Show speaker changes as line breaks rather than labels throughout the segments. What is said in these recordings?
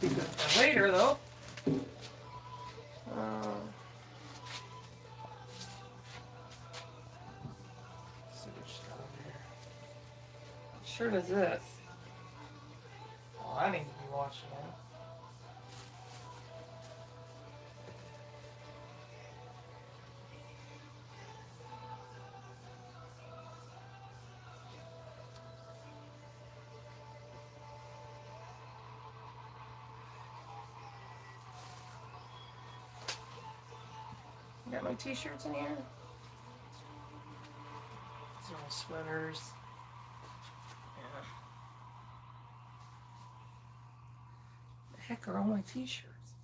Be good for later, though. Let's see what she's got over here. What shirt is this? Oh, I need to be watching that. Got my t-shirts in here. These are all sweaters. Yeah. The heck are all my t-shirts?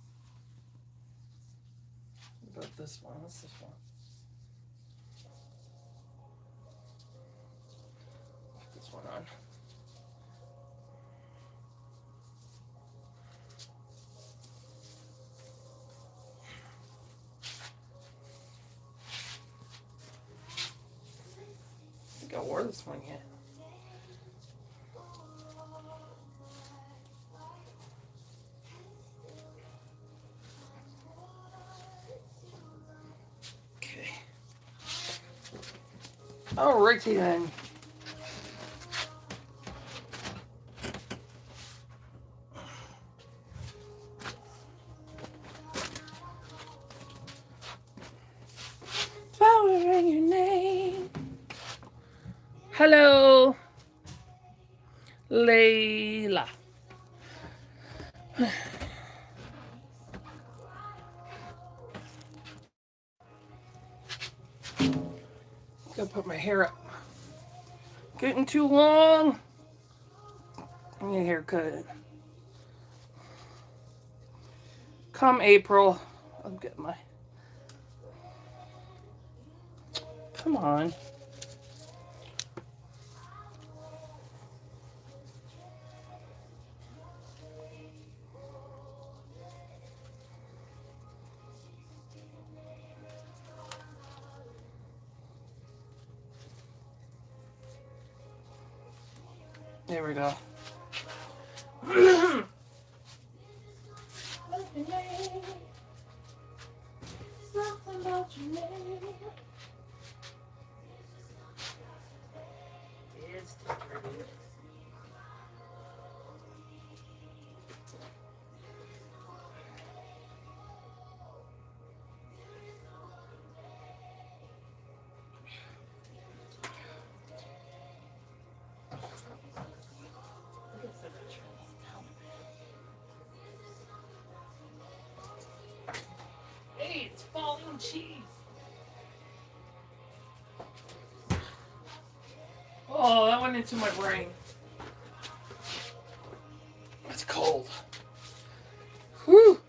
What about this one? What's this one? Put this one on. I think I wore this one yet. Okay. Alrighty then. Flower in your name. Hello, Layla. Gotta put my hair up. Getting too long. I need a haircut. Come April, I'll get my. Come on. There we go. Something about your name. It's pretty. Hey, it's falling cheese. Oh, that went into my brain. It's cold. Whew.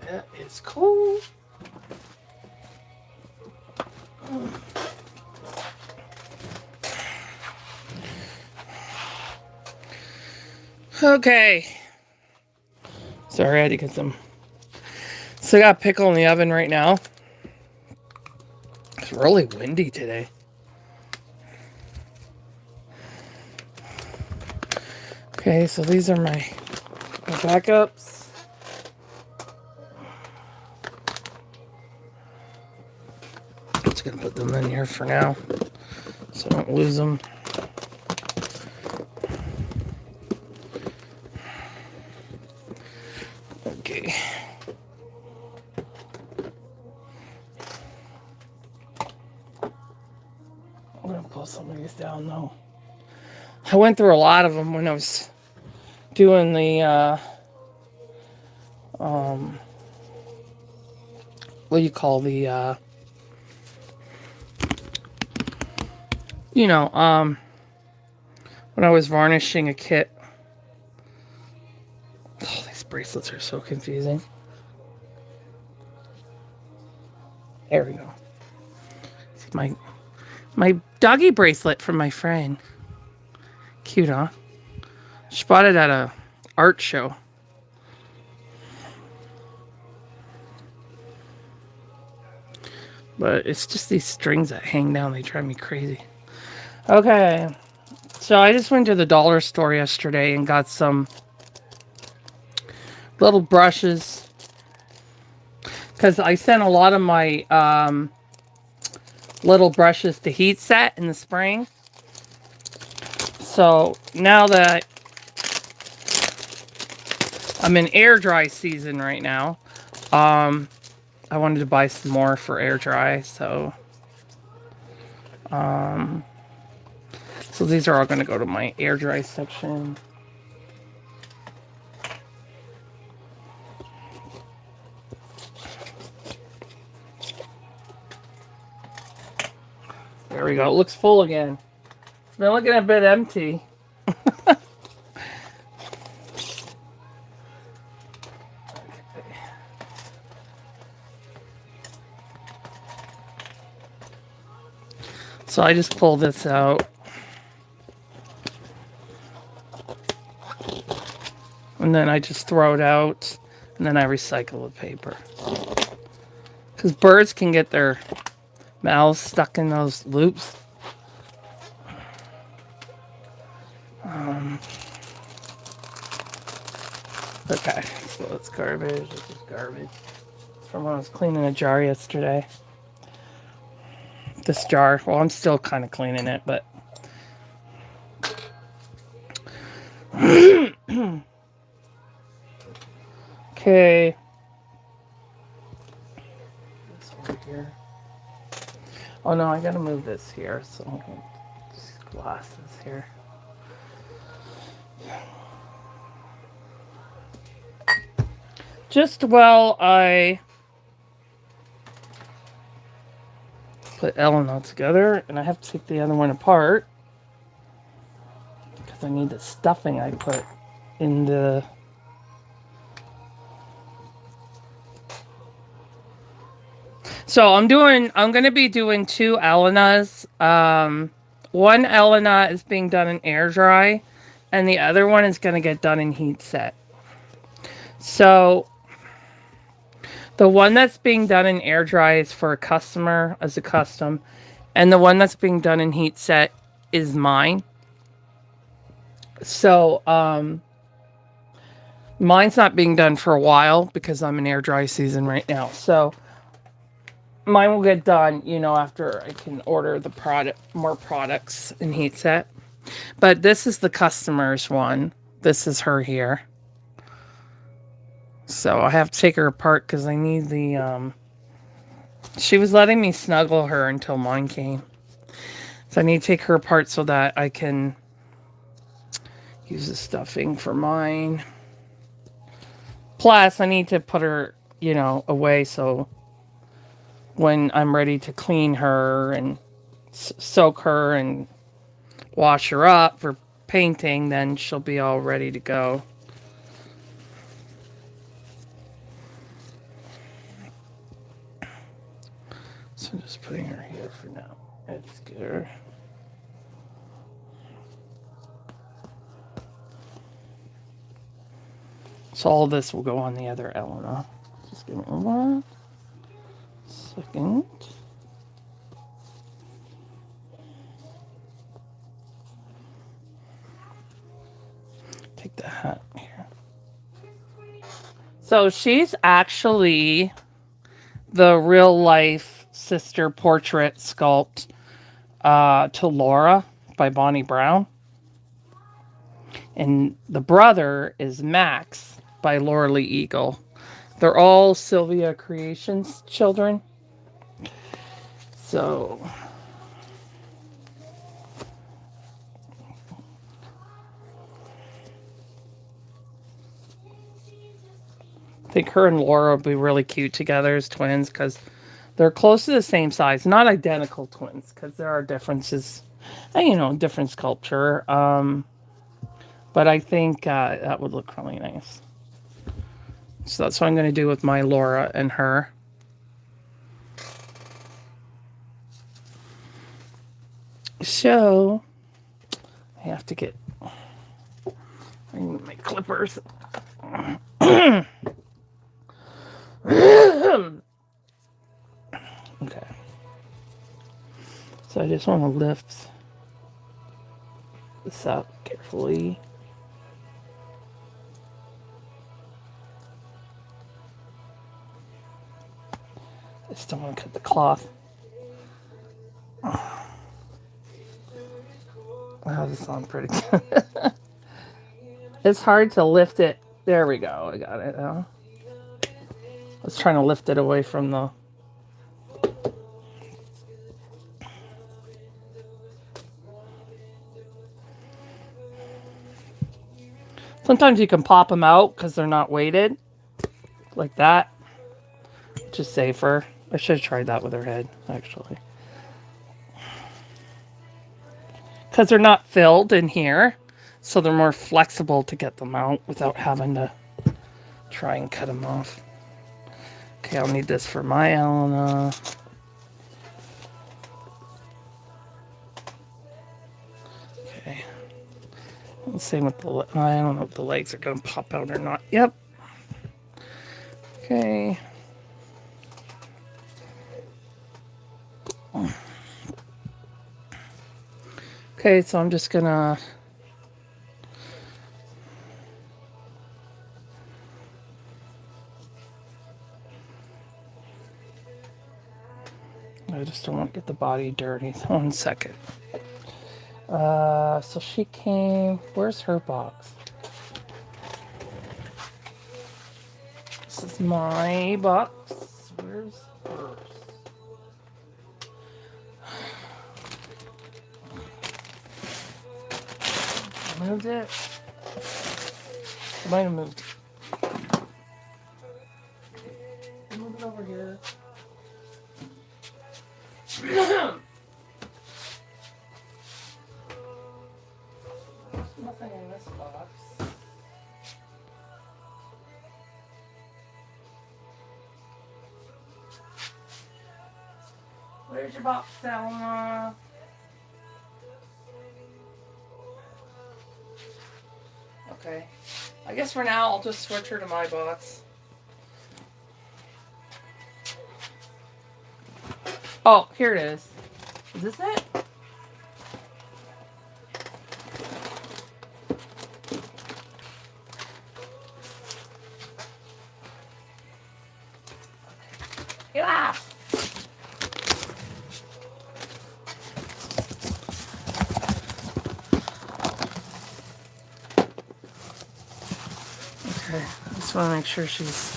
That is cold. Okay. Sorry, I had to get some. So I got pickle in the oven right now. It's really windy today. Okay, so these are my backups. Just gonna put them in here for now so I don't lose them. Okay. I'm gonna pull some of these down though. I went through a lot of them when I was doing the what do you call the when I was varnishing a kit. Oh, these bracelets are so confusing. There we go. See my doggy bracelet from my friend. Cute, huh? She bought it at a art show. But it's just these strings that hang down. They drive me crazy. Okay. So I just went to the dollar store yesterday and got some little brushes. Because I sent a lot of my little brushes to heat set in the spring. So now that I'm in air dry season right now, I wanted to buy some more for air dry. So these are all going to go to my air dry section. There we go. It looks full again. It's been looking a bit empty. So I just pull this out. And then I just throw it out. And then I recycle the paper. Because birds can get their mouths stuck in those loops. Okay, so that's garbage. This is garbage. It's from when I was cleaning a jar yesterday. This jar. Well, I'm still kind of cleaning it, but... Okay. This over here. Oh no, I gotta move this here. So these glasses here. Just while I put Elena together, and I have to take the other one apart because I need the stuffing I put in the... So I'm going to be doing 2 Elenas. One Elena is being done in air dry, and the other one is going to get done in heat set. So the one that's being done in air dry is for a customer as a custom, and the one that's being done in heat set is mine. So mine's not being done for a while because I'm in air dry season right now. So mine will get done, you know, after I can order the more products in heat set. But this is the customer's one. This is her here. So I have to take her apart because I need the, she was letting me snuggle her until mine came. So I need to take her apart so that I can use the stuffing for mine. Plus, I need to put her, you know, away so when I'm ready to clean her and soak her and wash her up for painting, then she'll be all ready to go. So I'm just putting her here for now. Let's get her. So all this will go on the other Elena. Just give me 1 second. Take the hat here. So she's actually the real life sister portrait sculpt to Laura by Bonnie Brown. And the brother is Max by Laura Lee Eagle. They're all Sylvia Creations children. So I think her and Laura would be really cute together as twins because they're close to the same size. Not identical twins because there are differences. And, you know, different sculpture. But I think that would look really nice. So that's what I'm going to do with my Laura and her. So I have to get my clippers. Okay. So I just want to lift this up carefully. just don't want to cut the cloth. Oh, this sounds pretty good. It's hard to lift it. There we go. I got it now. I was trying to lift it away from the... Sometimes you can pop them out because they're not weighted. Like that. Which is safer. I should have tried that with her head, actually. Because they're not filled in here. So they're more flexible to get them out without having to try and cut them off. Okay, I'll need this for my Elena. Okay. Same with the... I don't know if the legs are going to pop out or not. Yep. Okay. Okay, so I'm just gonna... I just don't want to get the body dirty. 1 second. So she came... Where's her box? This is my box. Where's hers? Moved it. I might have moved it. Move it over here. Nothing in this box. Where's your box, Selma? Okay. I guess for now I'll just switch her to my box. Oh, here it is. Is this it? Yeah. Okay, I just want to make sure she's...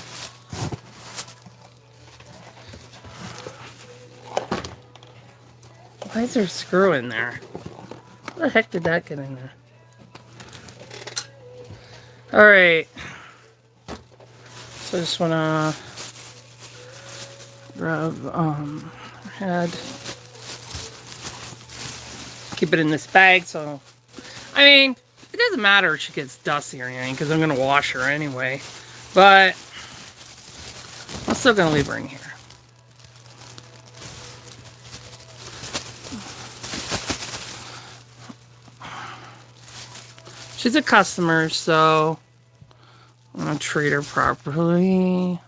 Why is there a screw in there? How the heck did that get in there? Alright. So I just want to rub her head. Keep it in this bag, so... I mean, it doesn't matter if she gets dusty or anything, because I'm going to wash her anyway. But I'm still going to leave her in here. She's a customer, so I'm going to treat her properly.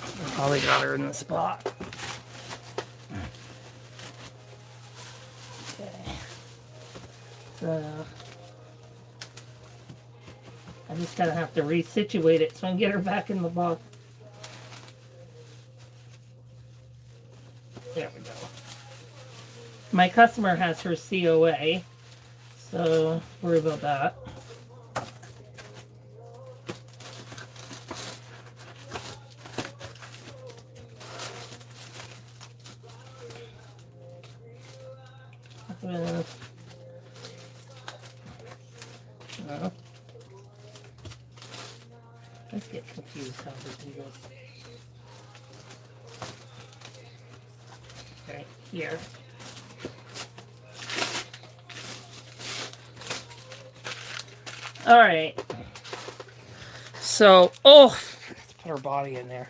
I probably got her in the spot. Okay. So I just gotta have to resituate it so I can get her back in the box. There we go. My customer has her COA, so worry about that. No. Let's get confused how this goes. Okay, here. All right. So, let's put our body in there.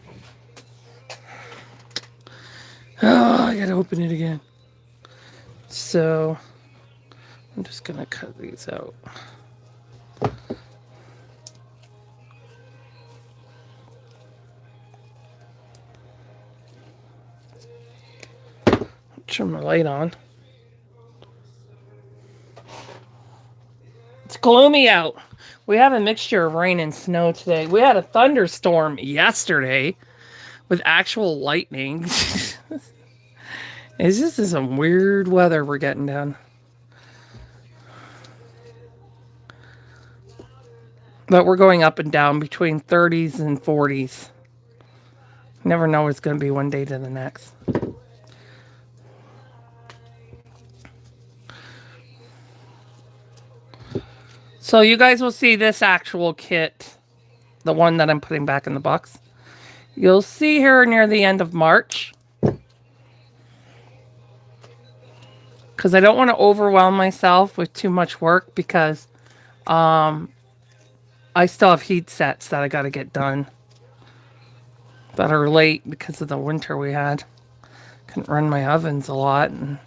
Oh, I gotta open it again. So, I'm just gonna cut these out. Turn my light on. It's gloomy out. We have a mixture of rain and snow today. We had a thunderstorm yesterday with actual lightning. It's just some weird weather we're getting down. But we're going up and down between 30s and 40s. Never know what it's going to be one day to the next. So you guys will see this actual kit, the one that I'm putting back in the box. You'll see her near the end of March. Because I don't want to overwhelm myself with too much work because I still have heat sets that I got to get done that are late because of the winter we had. Couldn't run my ovens a lot, and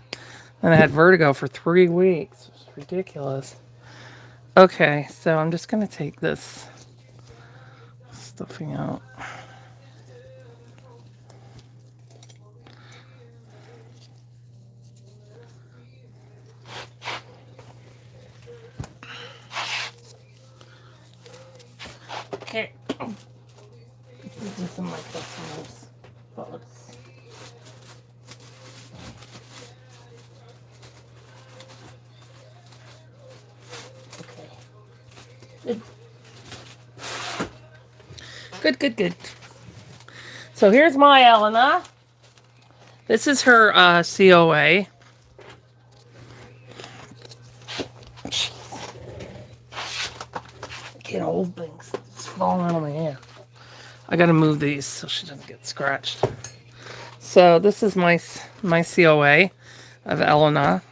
then I had vertigo for 3 weeks. It was ridiculous. Okay, so I'm just going to take this stuffing out. Okay. These are some of my customers' thoughts. Okay. Good. Good. So here's my Elena. This is her COA. I can't hold things. It's falling out of my hair. I gotta move these so she doesn't get scratched. So this is my COA of Elena.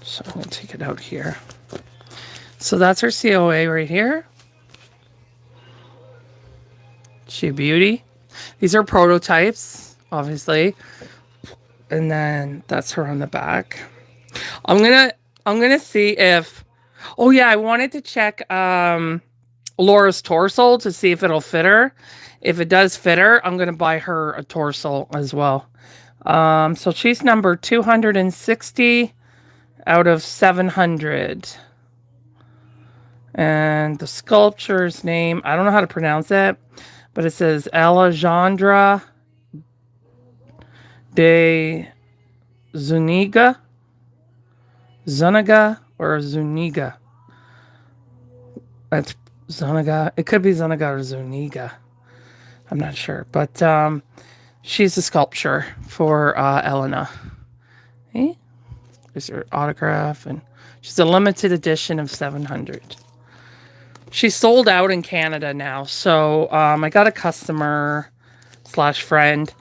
So I'm gonna take it out here. So that's her COA right here. She a beauty. These are prototypes, obviously. And then that's her on the back. I'm gonna see if, oh yeah, I wanted to check Laura's torso to see if it'll fit her. If it does fit her, I'm gonna buy her a torso as well. So she's number 260 out of 700. And the sculpture's name, I don't know how to pronounce it, but it says Alejandra de Zuniga or Zuniga. That's Zuniga. It could be Zuniga or Zuniga. I'm not sure. But she's a sculpture for Elena. Hey? There's her autograph. And she's a limited edition of 700. She's sold out in Canada now. So I got a customer / friend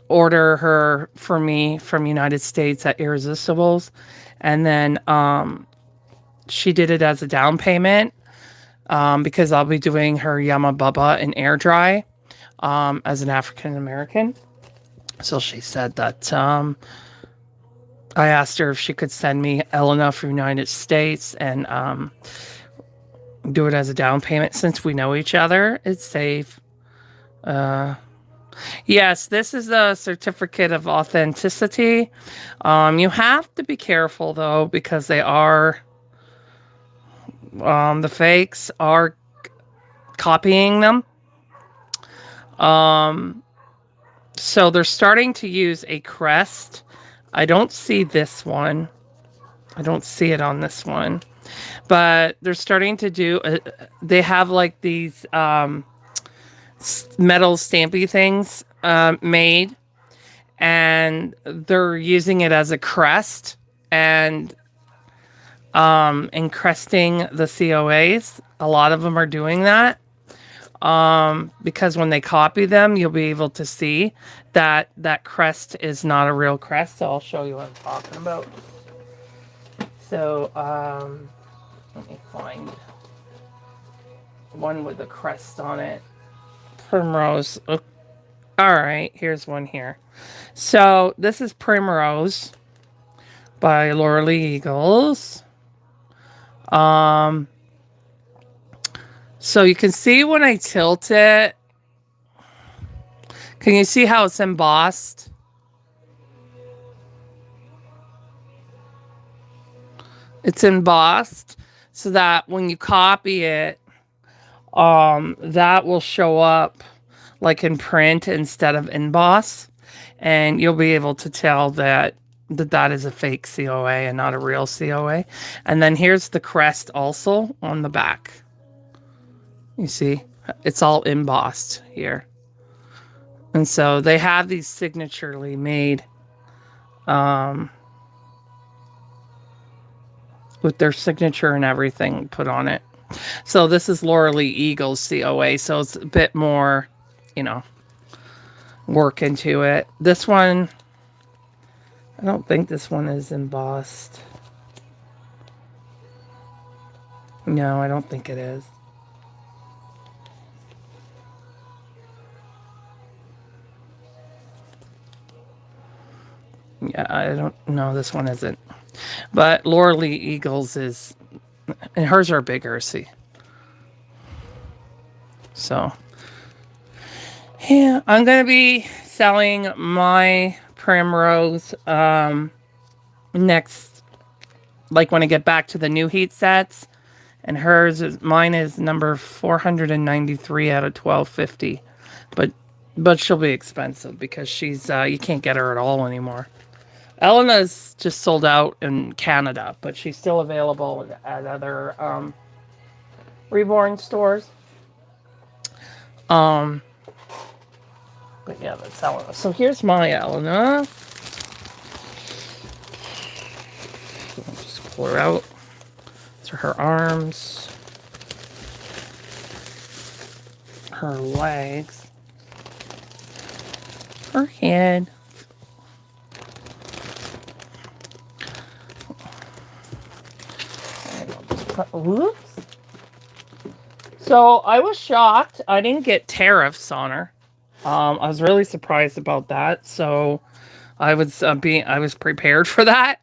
order her for me from United States at Irresistibles. And then she did it as a down payment because I'll be doing her Yama Bubba in air dry as an African American. So she said that I asked her if she could send me Elena from United States and do it as a down payment since we know each other. It's safe. Yes, this is a certificate of authenticity. You have to be careful though, because they are, the fakes are copying them. So they're starting to use a crest. I don't see this one. I don't see it on this one. But they're starting to do, they have like these metal stampy things made, and they're using it as a crest and cresting the COAs. A lot of them are doing that because when they copy them, you'll be able to see that that crest is not a real crest. So I'll show you what I'm talking about. So let me find one with the crest on it. Primrose. Oh, all right, here's one here. So this is Primrose by Laura Lee Eagles. So you can see when I tilt it, Can you see how it's embossed? It's embossed so that when you copy it, that will show up like in print instead of emboss, and you'll be able to tell that is a fake COA and not a real COA. And then here's the crest also on the back. You see, it's all embossed here. And so they have these signaturely made with their signature and everything put on it. So this is Laura Lee Eagle's COA, so it's a bit more, you know, work into it. This one, I don't think this one is embossed. No, I don't think it is. Yeah, I don't know. This one isn't. But Laura Lee Eagles is, and hers are bigger, see. So, yeah, I'm going to be selling my Primrose next, like when I get back to the new heat sets. And mine is number 493 out of 1250. But she'll be expensive because she's, you can't get her at all anymore. Elena's just sold out in Canada, but she's still available at other Reborn stores. But yeah, that's Elena. So here's my Elena. I'll just pull her out. These are her arms, her legs, her head. Whoops. So I was shocked. I didn't get tariffs on her. I was really surprised about that. So I was prepared for that.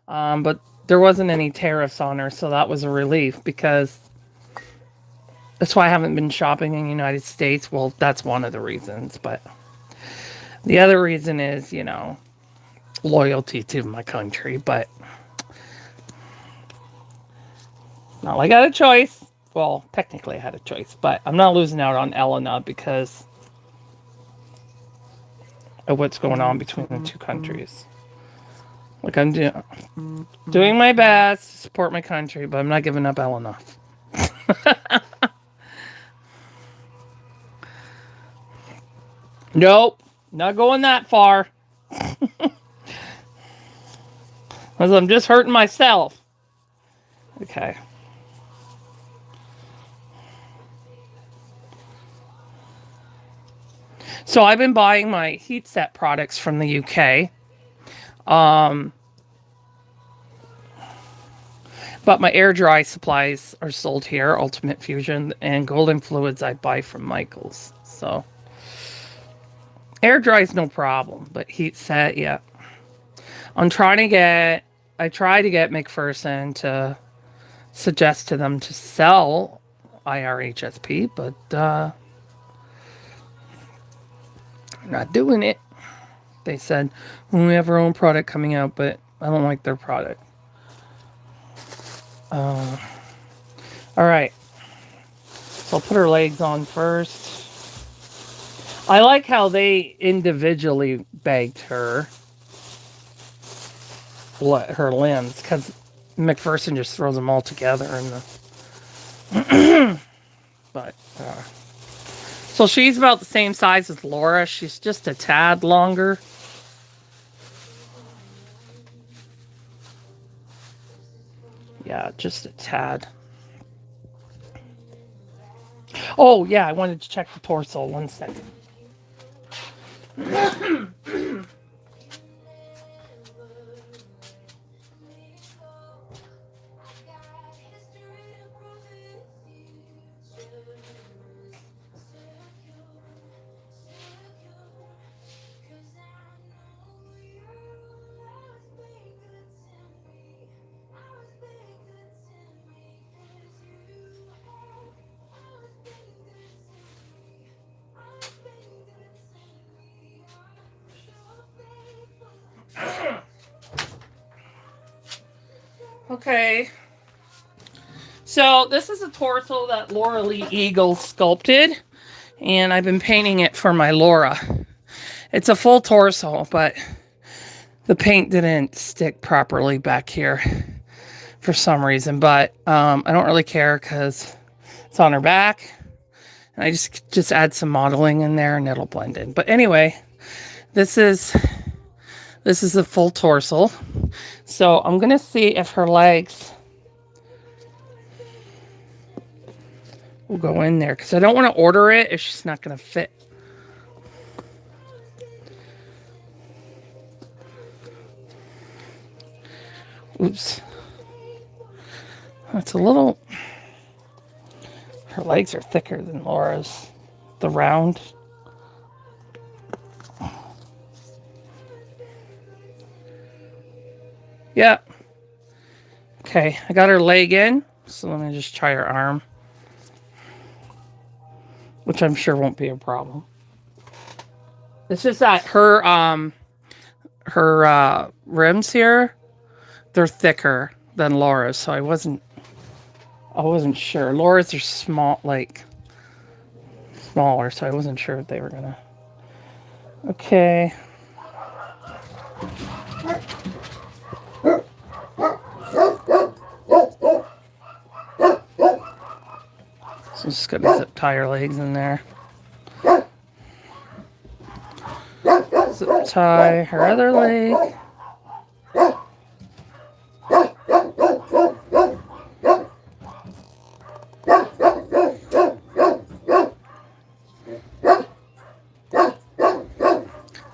But there wasn't any tariffs on her, so that was a relief because that's why I haven't been shopping in the United States. Well, that's one of the reasons, but the other reason is, you know, loyalty to my country, but not like I had a choice. Well, technically I had a choice, but I'm not losing out on Elena because of what's going on between the two countries. Like I'm doing my best to support my country, but I'm not giving up Elena. Nope, not going that far. Because I'm just hurting myself. Okay. So I've been buying my heat set products from the UK. But my air dry supplies are sold here, Ultimate Fusion, and Golden Fluids I buy from Michaels. So air dry is no problem, but heat set, yeah. I try to get McPherson to suggest to them to sell IRHSP, but I'm not doing it. They said, well, we have our own product coming out, but I don't like their product. All right. So I'll put her legs on first. I like how they individually bagged her limbs, because McPherson just throws them all together in the but so she's about the same size as Laura. She's just a tad longer. Yeah, just a tad. Oh yeah, I wanted to check the torso. 1 second. Okay. So this is a torso that Laura Lee Eagle sculpted, and I've been painting it for my Laura. It's a full torso, but the paint didn't stick properly back here for some reason. But I don't really care because it's on her back. And I just add some modeling in there and it'll blend in. But anyway, this is the full torso. So I'm gonna see if her legs will go in there, because I don't want to order it if she's not gonna fit. Oops. It's a little... Her legs are thicker than Laura's. The round. Yeah. Okay, I got her leg in. So let me just try her arm, which I'm sure won't be a problem. It's just that her rims here, they're thicker than Laura's, so I wasn't sure. Laura's are small, like smaller, so I wasn't sure if they were gonna. Okay. So just gonna zip tie her legs in there. Zip tie her other leg.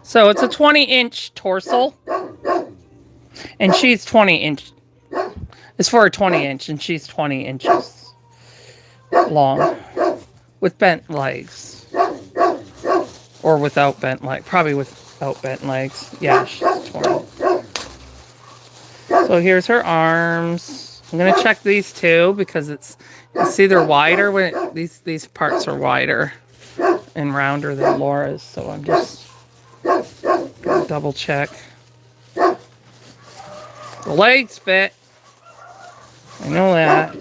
So it's a 20-inch torso, and she's 20-inch. It's for a 20-inch, and she's 20 inches long, with bent legs, or without bent legs. Probably without bent legs. Yeah, she's 20. So here's her arms. I'm gonna check these two because it's, you see they're wider when these parts are wider and rounder than Laura's. So I'm just gonna double check. The legs fit. I know that.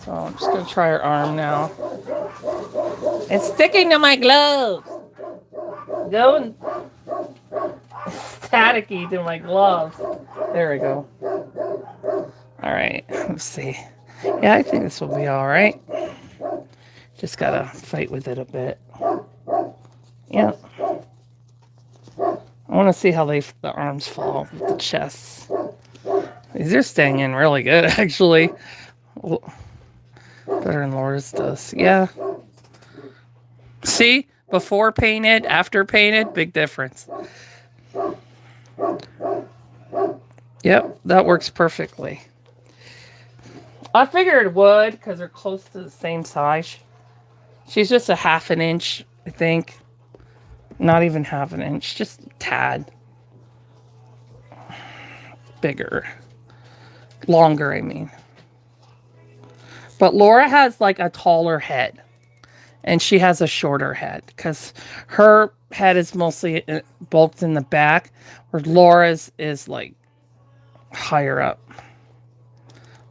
So I'm just gonna try her arm now. It's sticking to my gloves. Going staticky to my gloves. There we go. All right, let's see. Yeah, I think this will be all right. Just gotta fight with it a bit. Yeah. I want to see how the arms fall with the chest. These are staying in really good, actually. Better than Laura's does. Yeah. See? Before painted, after painted, big difference. Yep, that works perfectly. I figured it would because they're close to the same size. She's just a half an inch, I think. Not even half an inch, just a tad bigger. Longer, I mean. But Laura has like a taller head. And she has a shorter head. Because her head is mostly bulked in the back. Where Laura's is like higher up.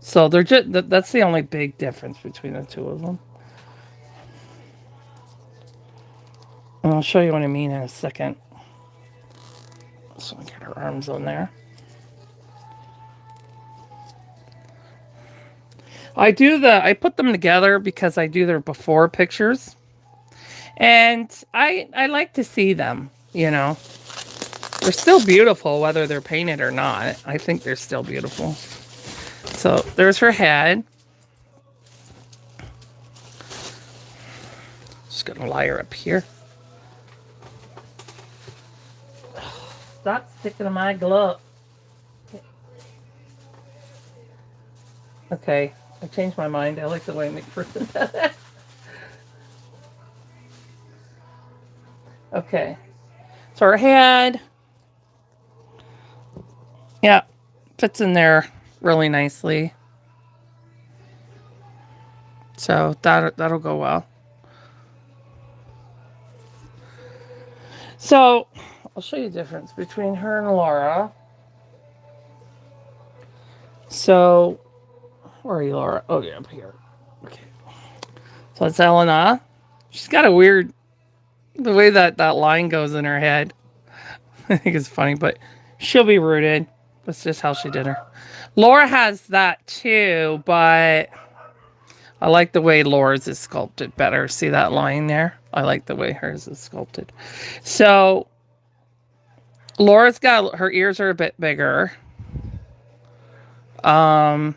So they're just, that's the only big difference between the two of them. And I'll show you what I mean in a second. So I get her arms on there. I put them together because I do their before pictures. And I like to see them, you know. They're still beautiful whether they're painted or not. I think they're still beautiful. So there's her head. Just gonna lie her up here. Stop sticking to my glove. Okay, I changed my mind. I like the way McPherson does it. Okay, so her head. Yeah, fits in there really nicely. So that'll go well. So, I'll show you the difference between her and Laura. So, where are you, Laura? Oh, yeah, up here. Okay. So, that's Elena. She's got a weird, the way that line goes in her head. I think it's funny, but she'll be rooted. That's just how she did her. Laura has that too, but I like the way Laura's is sculpted better. See that line there? I like the way hers is sculpted. So, Laura's got, her ears are a bit bigger. But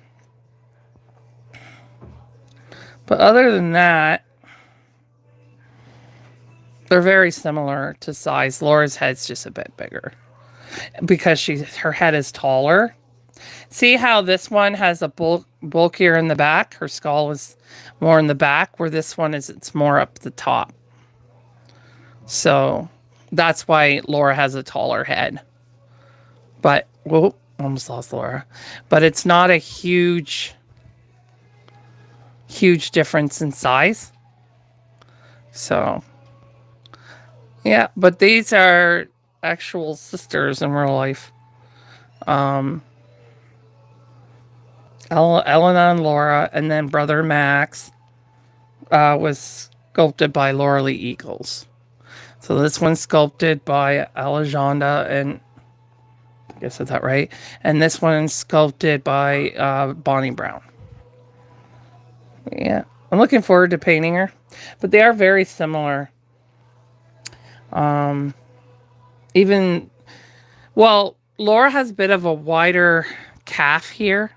other than that, they're very similar to size. Laura's head's just a bit bigger because her head is taller. See how this one has a bulkier in the back? Her skull is more in the back, where this one is, it's more up the top. So that's why Laura has a taller head. But, whoa, almost lost Laura. But it's not a huge difference in size. So, yeah, but these are actual sisters in real life. Elena and Laura, and then brother Max was sculpted by Laura Lee Eagles. So this one's sculpted by Alejandra, and I guess that's that right. And this one's sculpted by Bonnie Brown. Yeah, I'm looking forward to painting her, but they are very similar. Even, well, Laura has a bit of a wider calf here,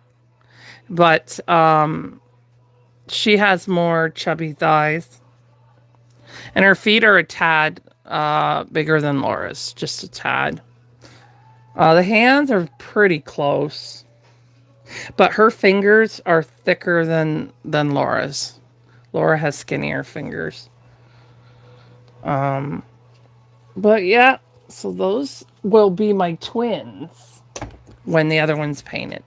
but she has more chubby thighs, and her feet are a tad bigger than Laura's, just a tad. The hands are pretty close, but her fingers are thicker than Laura's. Laura has skinnier fingers. But yeah, so those will be my twins when the other one's painted.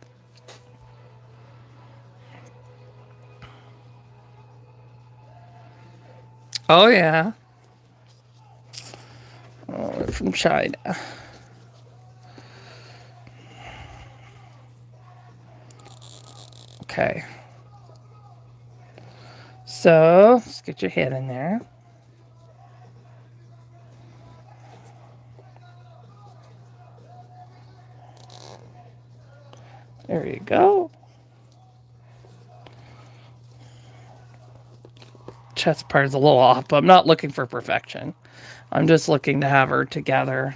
Oh yeah. Oh, we're from China. Okay. So, let's get your head in there. There you go. Chest part is a little off, but I'm not looking for perfection. I'm just looking to have her together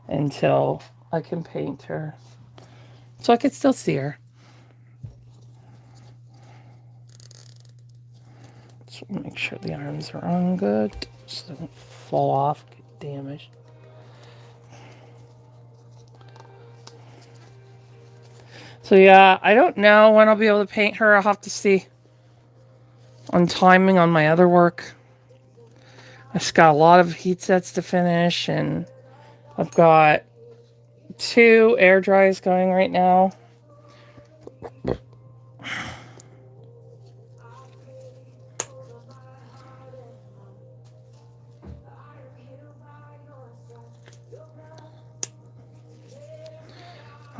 until I can paint her, so I can still see her. Just make sure the arms are on good, so they don't fall off, get damaged. So yeah, I don't know when I'll be able to paint her. I'll have to see on timing on my other work. I've just got a lot of heat sets to finish, and I've got 2 air dries going right now.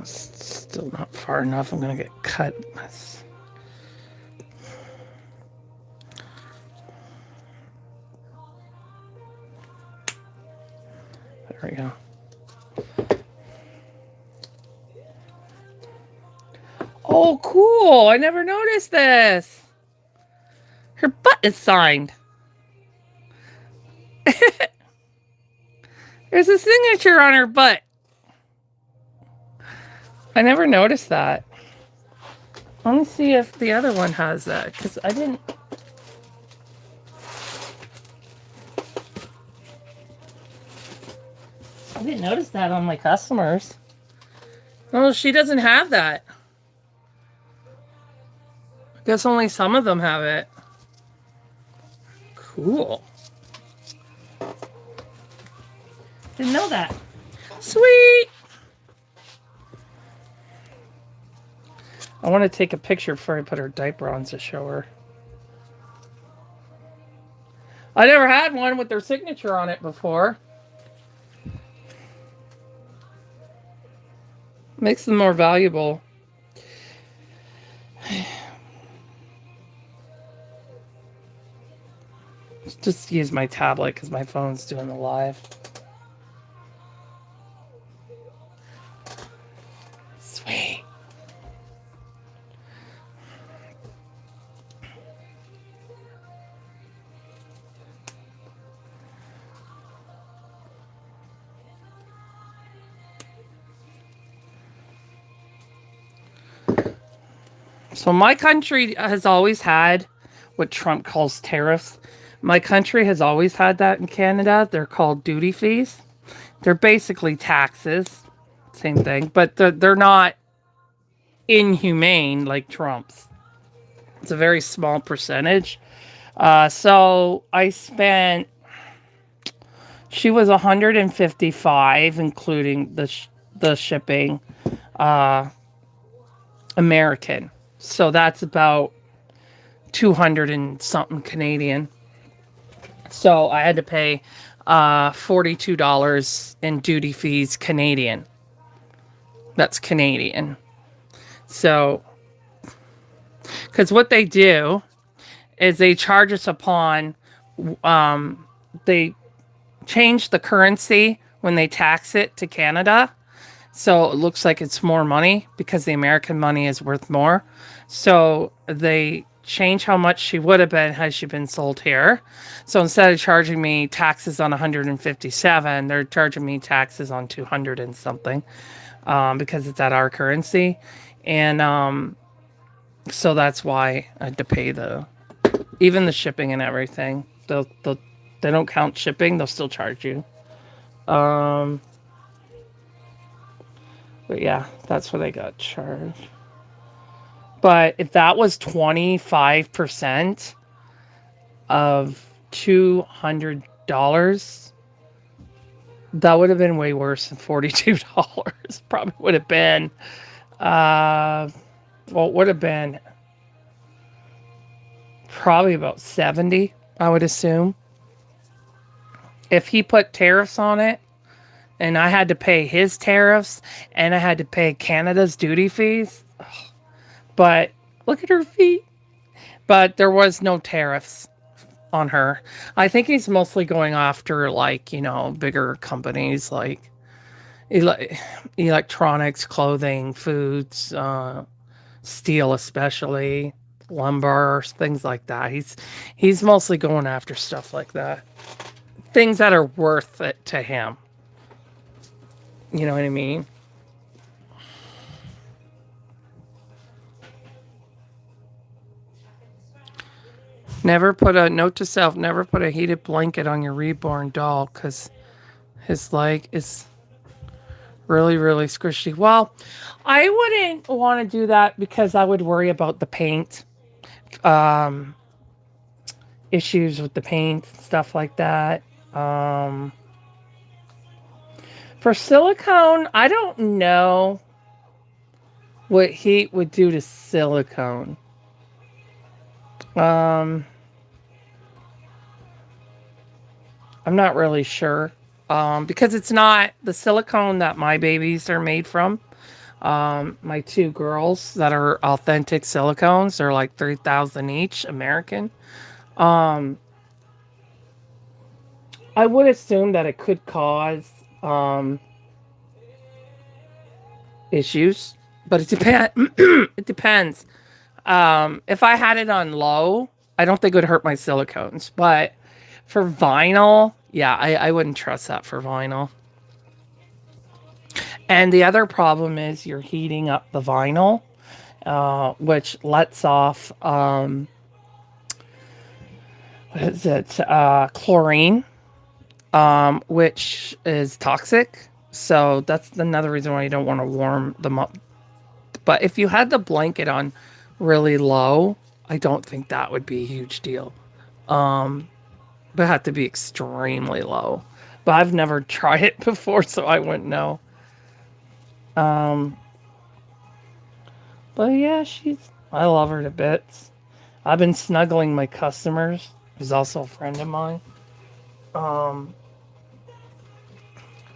Still not far enough. I'm gonna get cut. There we go. Oh, cool. I never noticed this. Her butt is signed. There's a signature on her butt. I never noticed that. Let me see if the other one has that, because I didn't notice that on my customers. Oh, she doesn't have that. I guess only some of them have it. Cool. Didn't know that. Sweet. I want to take a picture before I put her diaper on to show her. I never had one with their signature on it before. Makes them more valuable. Just use my tablet because my phone's doing the live. Sweet. So my country has always had what Trump calls tariffs. My country has always had that in Canada. They're called duty fees. They're basically taxes. Same thing, but they're not inhumane like Trump's. It's a very small percentage. So I spent, she was 155, including the shipping, American. So that's about 200 and something Canadian. So I had to pay $42 in duty fees Canadian. That's Canadian. So, because what they do is they charge us upon, they change the currency when they tax it to Canada. So it looks like it's more money because the American money is worth more. So they change how much she would have been had she been sold here. So instead of charging me taxes on 157, they're charging me taxes on 200 and something, because it's at our currency. And so that's why I had to pay even the shipping and everything. They don't count shipping. They'll still charge you. But yeah, that's what I got charged. But if that was 25% of $200, that would have been way worse than $42. Probably would have been, well, it would have been probably about 70, I would assume. If he put tariffs on it, and I had to pay his tariffs, and I had to pay Canada's duty fees. But look at her feet. But there was no tariffs on her. I think he's mostly going after, like, bigger companies like electronics, clothing, foods, steel, especially lumber, things like that. He's mostly going after stuff like that. Things that are worth it to him. You know what I mean? Never put a note to self, never put a heated blanket on your reborn doll because his leg is really, really squishy. Well, I wouldn't want to do that because I would worry about the paint, issues with the paint, stuff like that. For silicone, I don't know what heat would do to silicone. I'm not really sure. Because it's not the silicone that my babies are made from. My two girls that are authentic silicones, they're like 3,000 each, American. Um, I would assume that it could cause issues, but it depends. It depends. If I had it on low, I don't think it would hurt my silicones. But for vinyl, yeah, I wouldn't trust that for vinyl. And the other problem is you're heating up the vinyl, which lets off, what is it? Chlorine, which is toxic. So that's another reason why you don't want to warm them up. But if you had the blanket on really low, I don't think that would be a huge deal. But it had to be extremely low. But I've never tried it before, so I wouldn't know. Um, but yeah, I love her to bits. I've been snuggling my customers, who's also a friend of mine. Um,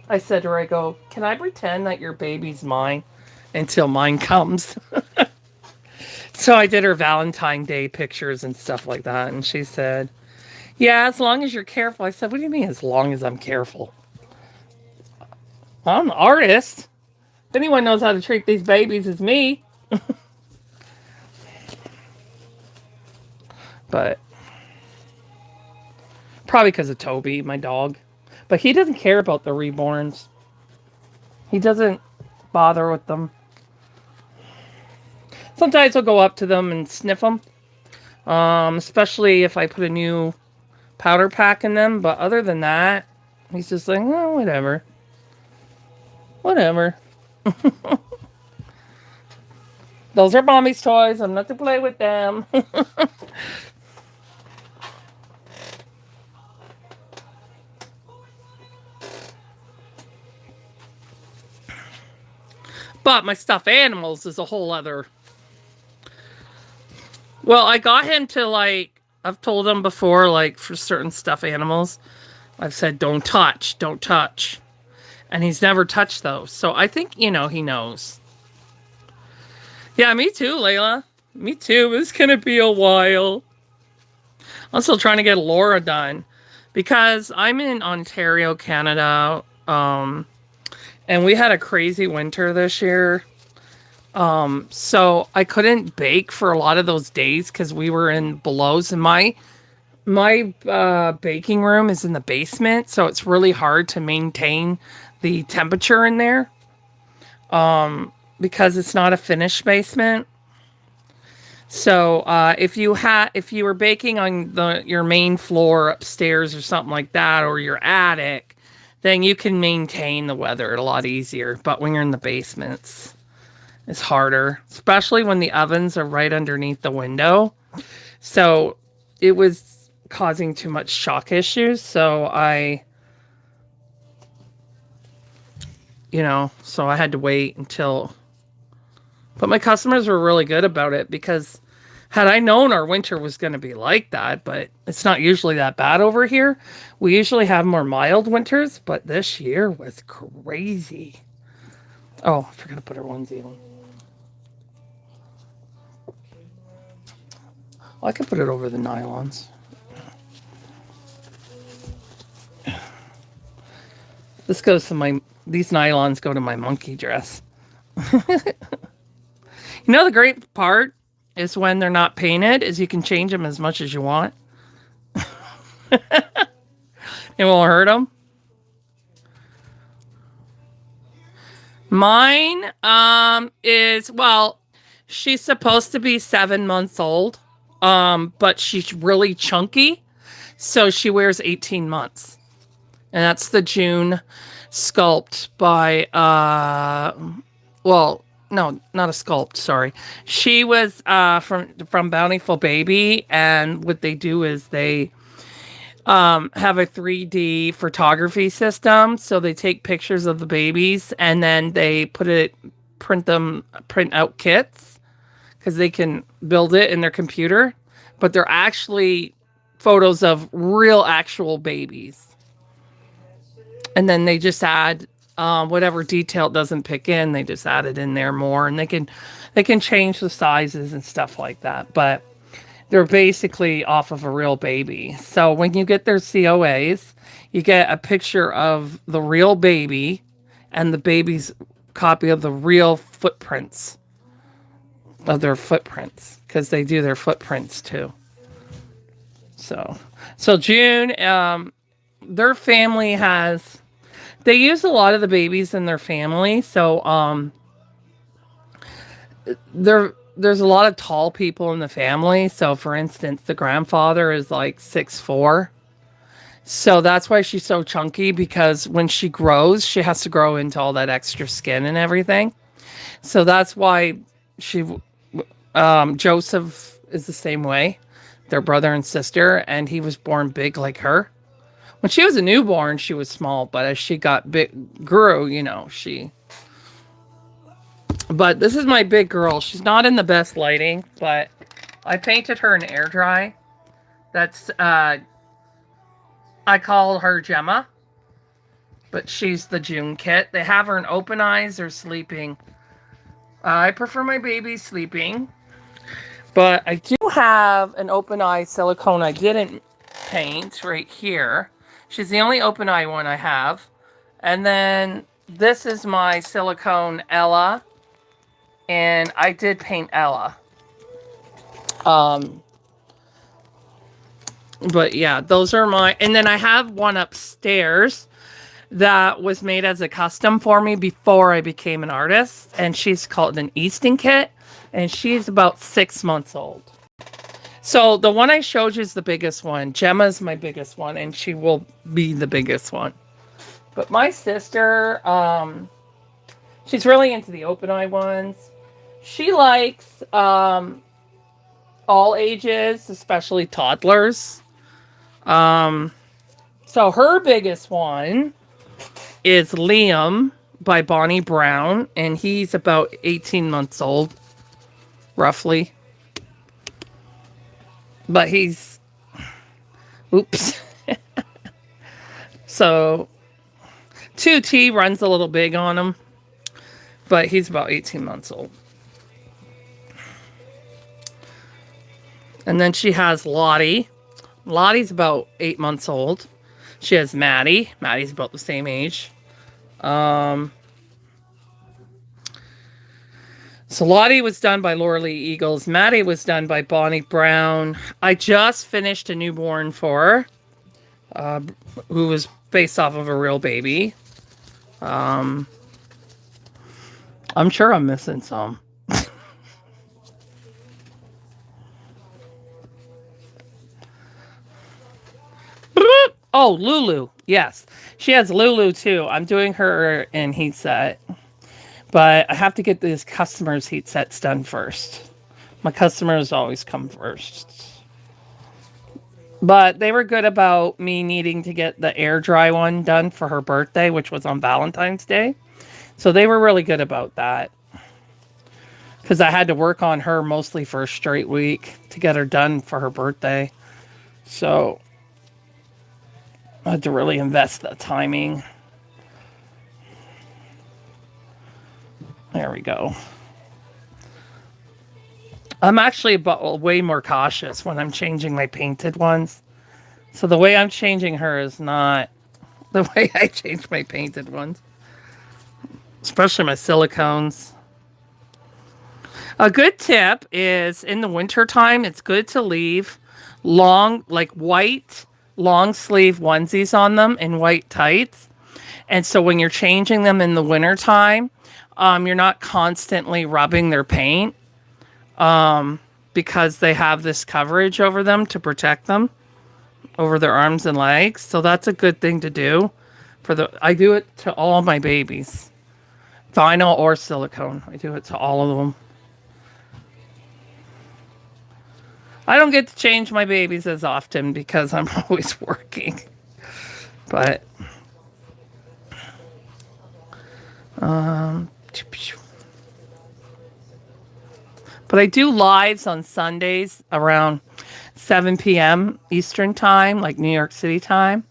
I said to her, I go, can I pretend that your baby's mine? until mine comes. So I did her Valentine Day pictures and stuff like that. And she said, yeah, as long as you're careful. I said, what do you mean as long as I'm careful? I'm an artist. If anyone knows how to treat these babies, it's me. But probably because of Toby, my dog. But he doesn't care about the reborns. He doesn't bother with them. Sometimes I'll go up to them and sniff them. Especially if I put a new powder pack in them. But other than that, he's just like, oh, whatever. Whatever. Those are mommy's toys. I'm not to play with them. But my stuffed animals is a whole other. Well, I got him to like, I've told him before, like for certain stuffed animals, I've said, don't touch, don't touch. And he's never touched those. So I think, he knows. Yeah, me too, Layla. Me too. It's going to be a while. I'm still trying to get Laura done because I'm in Ontario, Canada. And we had a crazy winter this year. So I couldn't bake for a lot of those days because we were in belows, and my baking room is in the basement, so it's really hard to maintain the temperature in there. Because it's not a finished basement. So if you were baking on your main floor upstairs or something like that, or your attic, then you can maintain the weather a lot easier. But when you're in the basements, it's harder, especially when the ovens are right underneath the window. So it was causing too much shock issues. So I had to wait until. But my customers were really good about it because had I known our winter was going to be like that, but it's not usually that bad over here. We usually have more mild winters, but this year was crazy. Oh, I forgot to put her onesie on. Well, I could put it over the nylons. These nylons go to my monkey dress. The great part is when they're not painted is you can change them as much as you want. It won't hurt them. Mine she's supposed to be 7 months old, but she's really chunky, so she wears 18 months. And that's the June sculpt by, no, not a sculpt, sorry. She was from Bountiful Baby, and what they do is they have a 3D photography system. So they take pictures of the babies, and then they print out kits, because they can build it in their computer. But they're actually photos of real actual babies. And then they just add whatever detail it doesn't pick in, they just add it in there more, and they can change the sizes and stuff like that. But they're basically off of a real baby. So when you get their COAs, you get a picture of the real baby and the baby's copy of the real footprints of their footprints, because they do their footprints too. So June, their family they use a lot of the babies in their family. So there's a lot of tall people in the family. So for instance, the grandfather is like 6'4". So that's why she's so chunky, because when she grows, she has to grow into all that extra skin and everything. So that's why Joseph is the same way. They're brother and sister, and he was born big like her. When she was a newborn, she was small, but as she got grew, she... But this is my big girl. She's not in the best lighting, but I painted her in air dry. That's, I call her Gemma, but she's the June kit. They have her in open eyes or sleeping. I prefer my baby sleeping. But I do have an open eye silicone I didn't paint right here. She's the only open eye one I have. And then this is my silicone Ella. And I did paint Ella. But yeah, those are my... And then I have one upstairs that was made as a custom for me before I became an artist. And she's called an Easton kit. And she's about 6 months old. So the one I showed you is the biggest one. Gemma's my biggest one, and she will be the biggest one. But my sister, she's really into the open eye ones. She likes all ages, especially toddlers. So her biggest one is Liam by Bonnie Brown, and he's about 18 months old, roughly. But he's... Oops. So 2T runs a little big on him, but he's about 18 months old. And then she has Lottie. Lottie's about 8 months old. She has Maddie. Maddie's about the same age. So Lottie was done by Laura Lee Eagles. Maddie was done by Bonnie Brown. I just finished a newborn for her, who was based off of a real baby. I'm sure I'm missing some. Oh, Lulu. Yes. She has Lulu too. I'm doing her in heat set. But I have to get these customers' heat sets done first. My customers always come first. But they were good about me needing to get the air dry one done for her birthday, which was on Valentine's Day. So they were really good about that. Because I had to work on her mostly for a straight week to get her done for her birthday. So I had to really invest the timing. There we go. I'm actually way more cautious when I'm changing my painted ones. So the way I'm changing her is not the way I change my painted ones. Especially my silicones. A good tip is in the winter time, it's good to leave long, like white, long sleeve onesies on them in white tights. And so when you're changing them in the winter time, you're not constantly rubbing their paint because they have this coverage over them to protect them over their arms and legs. So that's a good thing to do. I do it to all my babies, vinyl or silicone. I do it to all of them. I don't get to change my babies as often because I'm always working. But I do lives on Sundays around 7 p.m. Eastern time, like New York City time.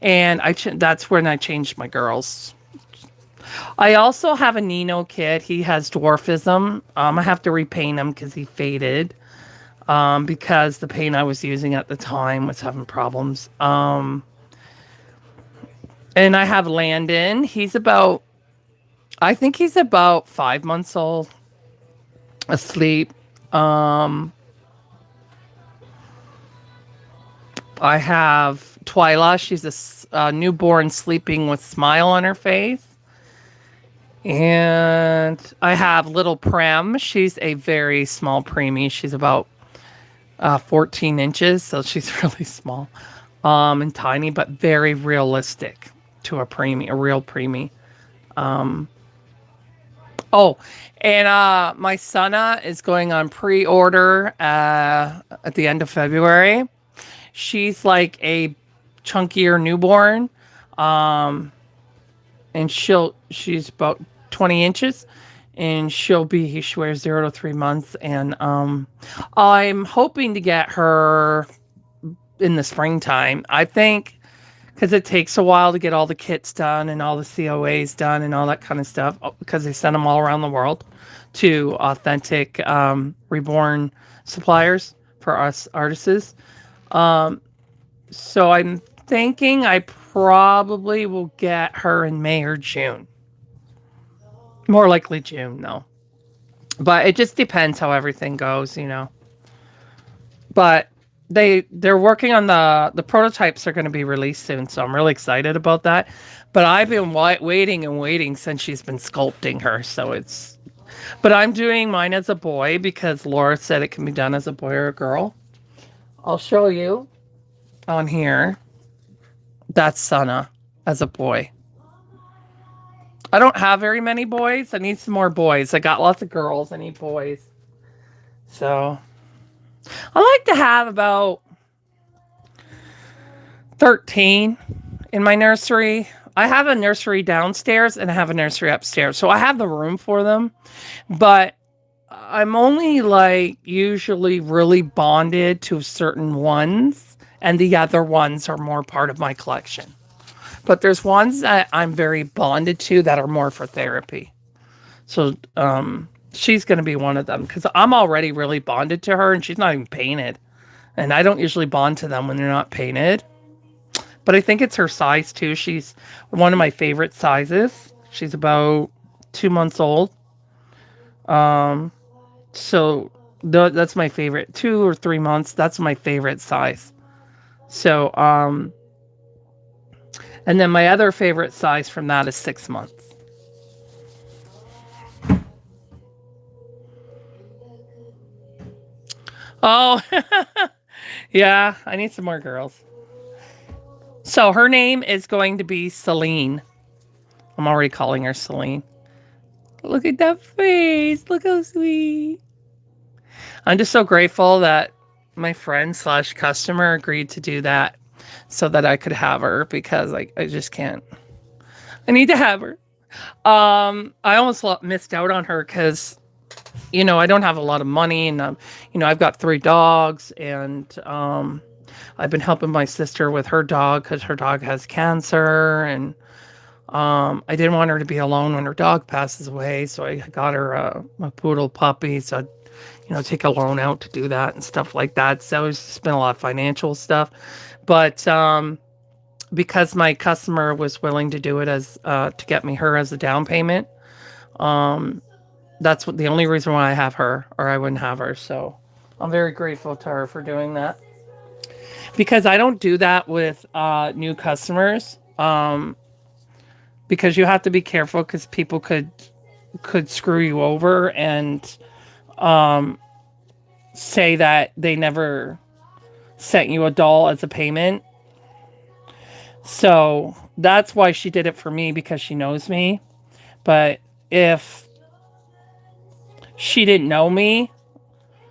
And that's when I changed my girls. I also have a Nino kid. He has dwarfism. I have to repaint him because he faded. Because the paint I was using at the time was having problems. And I have Landon. I think he's about 5 months old. Asleep. I have Twyla. She's a newborn sleeping with smile on her face. And I have little Prem. She's a very small preemie. She's about 14 inches, so she's really small and tiny, but very realistic to a preemie, a real preemie. Oh, and my Sana is going on pre-order at the end of February. She's like a chunkier newborn, and she's about 20 inches, and she wears 0 to 3 months, and I'm hoping to get her in the springtime. I think because it takes a while to get all the kits done and all the COAs done and all that kind of stuff because they send them all around the world to authentic Reborn suppliers for us artists. So I'm thinking I probably will get her in May or June. More likely June, though. But it just depends how everything goes, you know. But they're working on the prototypes are going to be released soon, so I'm really excited about that. But I've been waiting and waiting since she's been sculpting her, so it's. But I'm doing mine as a boy because Laura said it can be done as a boy or a girl. I'll show you on here. That's Sana as a boy. I don't have very many boys. I need some more boys. I got lots of girls. I need boys. So I like to have about 13 in my nursery. I have a nursery downstairs and I have a nursery upstairs. So I have the room for them. But I'm only like usually really bonded to certain ones. And the other ones are more part of my collection. But there's ones that I'm very bonded to that are more for therapy. So she's going to be one of them because I'm already really bonded to her and she's not even painted. And I don't usually bond to them when they're not painted. But I think it's her size too. She's one of my favorite sizes. She's about 2 months old. So that's my favorite. 2 or 3 months. That's my favorite size. So, and then my other favorite size from that is 6 months. Oh, yeah, I need some more girls. So her name is going to be Celine. I'm already calling her Celine. Look at that face. Look how sweet. I'm just so grateful that my friend / customer agreed to do that so that I could have her because I just can't. I need to have her. I almost missed out on her because, you know, I don't have a lot of money and, you know, I've got 3 dogs and I've been helping my sister with her dog because her dog has cancer and I didn't want her to be alone when her dog passes away. So I got her a poodle puppy. So I'd, you know, take a loan out to do that and stuff like that. So it's been a lot of financial stuff. But because my customer was willing to do it as to get me her as a down payment, that's the only reason why I have her, or I wouldn't have her. So I'm very grateful to her for doing that. Because I don't do that with new customers. Because you have to be careful because people could screw you over and say that they never sent you a doll as a payment. So that's why she did it for me, because she knows me. But if she didn't know me,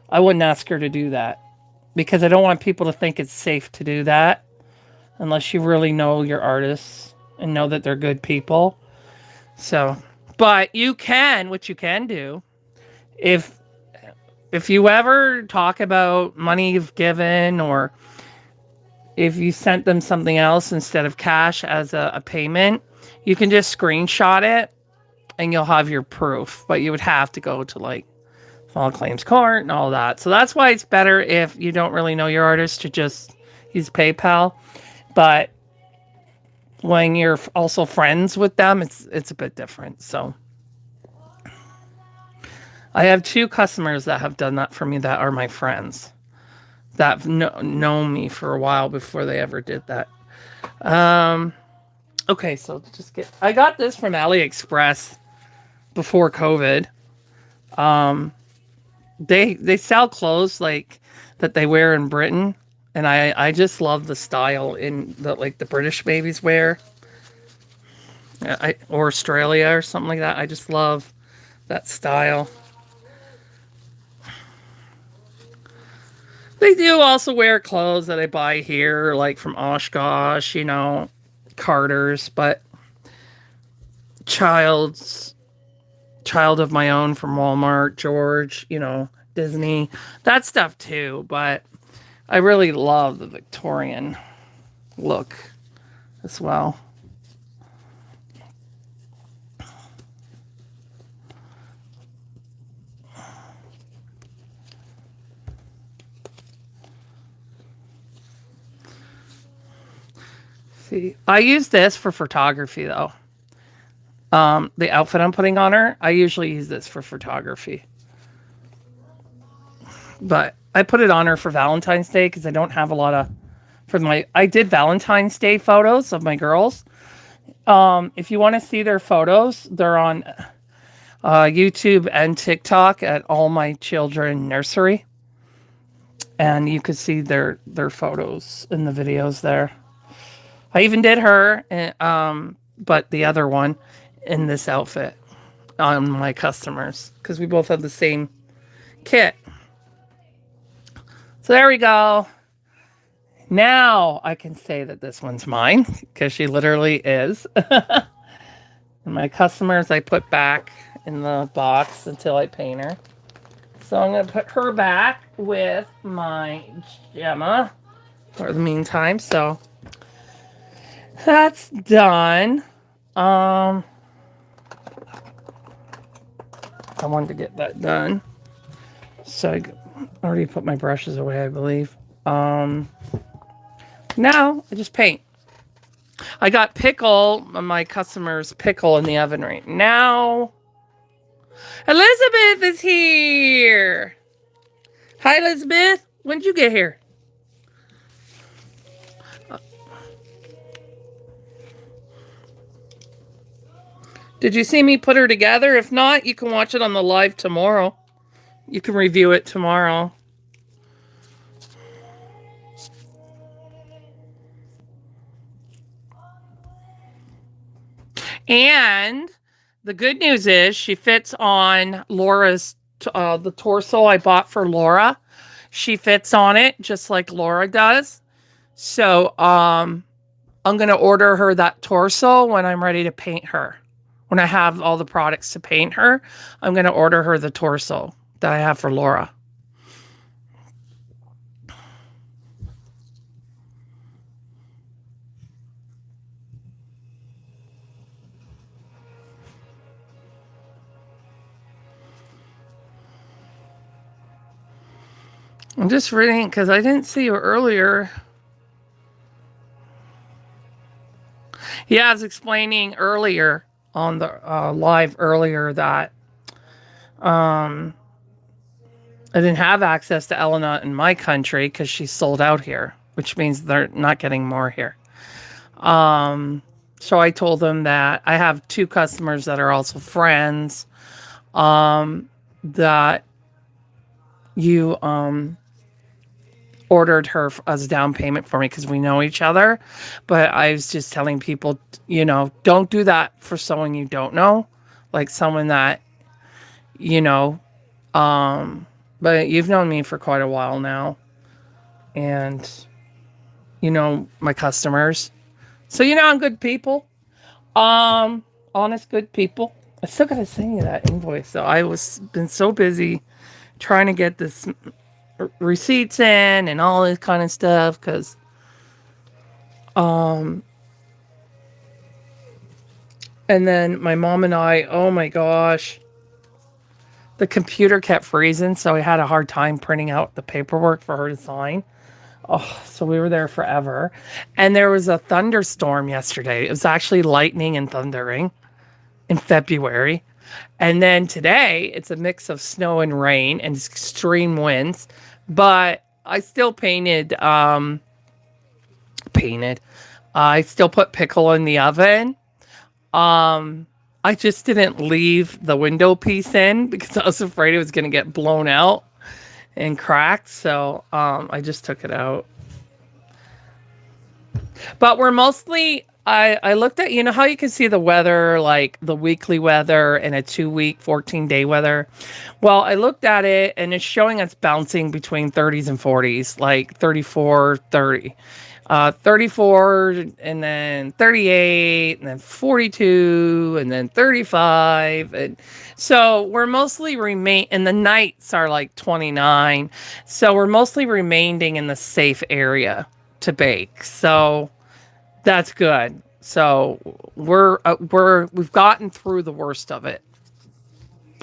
I wouldn't ask her to do that, because I don't want people to think it's safe to do that unless you really know your artists and know that they're good people. So, but what you can do, if you ever talk about money you've given, or if you sent them something else instead of cash as a payment, you can just screenshot it and you'll have your proof. But you would have to go to like small claims court and all that. So that's why it's better if you don't really know your artist to just use PayPal. But when you're also friends with them, it's a bit different. So I have 2 customers that have done that for me that are my friends that known me for a while before they ever did that. Okay, so I got this from AliExpress before COVID. They sell clothes like that they wear in Britain, and I just love the style in the British babies wear, or Australia or something like that. I just love that style. They do also wear clothes that I buy here, like from Oshkosh, you know, Carter's, but child of my own from Walmart, George, you know, Disney, that stuff too. But I really love the Victorian look as well. See, I use this for photography though. The outfit I'm putting on her, I usually use this for photography. But I put it on her for Valentine's Day because I don't have a lot of I did Valentine's Day photos of my girls. If you want to see their photos, they're on YouTube and TikTok at All My Children Nursery. And you could see their photos in the videos there. I even did her, but the other one in this outfit on my customers because we both have the same kit. So there we go. Now I can say that this one's mine because she literally is. And my customers I put back in the box until I paint her. So I'm going to put her back with my Gemma for the meantime. So that's done. I wanted to get that done. So I already put my brushes away, I believe. Now I just paint. I got my customer's pickle in the oven right now. Elizabeth is here. Hi, Elizabeth. When did you get here? Did you see me put her together? If not, you can watch it on the live tomorrow. You can review it tomorrow. And the good news is she fits on Laura's, the torso I bought for Laura. She fits on it just like Laura does. So I'm going to order her that torso when I'm ready to paint her. When I have all the products to paint her, I'm going to order her the torso that I have for Laura. I'm just reading because I didn't see you earlier. Yeah, I was explaining earlier on the live earlier that I didn't have access to Elena in my country because she's sold out here, which means they're not getting more here. So I told them that I have 2 customers that are also friends that you ordered her as a down payment for me because we know each other. But I was just telling people, don't do that for someone you don't know, like someone that, but you've known me for quite a while now. And, my customers. So, I'm good people. Honest, good people. I still got to send you that invoice. So I been so busy trying to get this receipts in and all this kind of stuff because and then my mom and I, oh my gosh, the computer kept freezing, so I had a hard time printing out the paperwork for her to sign. Oh, so we were there forever. And there was a thunderstorm yesterday. It was actually lightning and thundering in February. And then today, it's a mix of snow and rain and extreme winds. But I still painted. I still put pickle in the oven. I just didn't leave the window piece in because I was afraid it was going to get blown out and cracked. So I just took it out. But we're mostly... I looked at, how you can see the weather, like the weekly weather and a 2-week, 14-day weather. Well, I looked at it and it's showing us bouncing between 30s and 40s, like 34, 30. 34 and then 38 and then 42 and then 35. And so we're mostly and the nights are like 29. So we're mostly remaining in the safe area to bake. So That's good. So we've gotten through the worst of it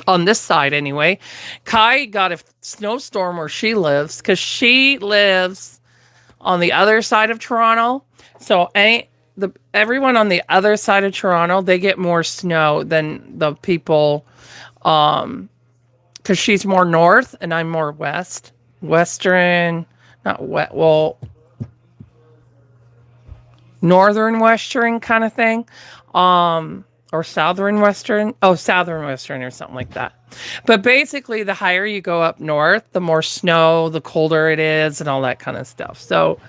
on this side anyway. Kai got a snowstorm where she lives because she lives on the other side of Toronto. So everyone on the other side of Toronto, they get more snow than the people, because she's more north and I'm more western, not wet, well, northern western kind of thing, or southern western. Oh, southern western or something like that. But basically, the higher you go up north, the more snow, the colder it is, and all that kind of stuff. So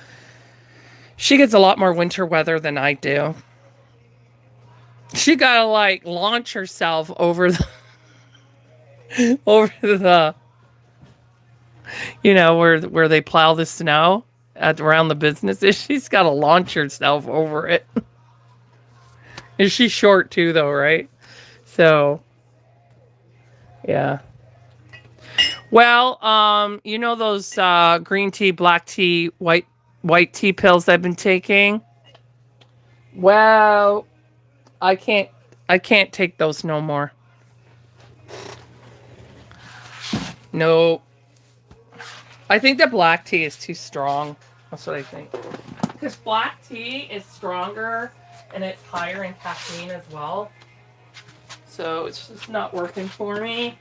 she gets a lot more winter weather than I do. She gotta like launch herself over the over the, where they plow the snow around the businesses. She's got to launch herself over it. And she's short too, though, right? So, yeah. Well, those green tea, black tea, white tea pills I've been taking. Well, I can't take those no more. No. I think the black tea is too strong. That's what I think. Because black tea is stronger and it's higher in caffeine as well. So it's just not working for me.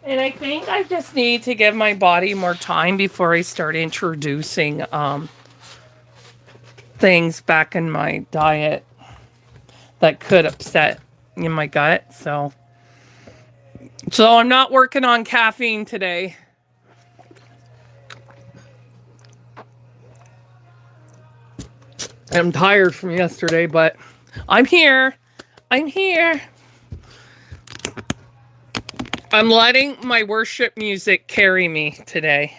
And I think I just need to give my body more time before I start introducing things back in my diet that could upset in my gut. So I'm not working on caffeine today. I'm tired from yesterday, but I'm here. I'm letting my worship music carry me today.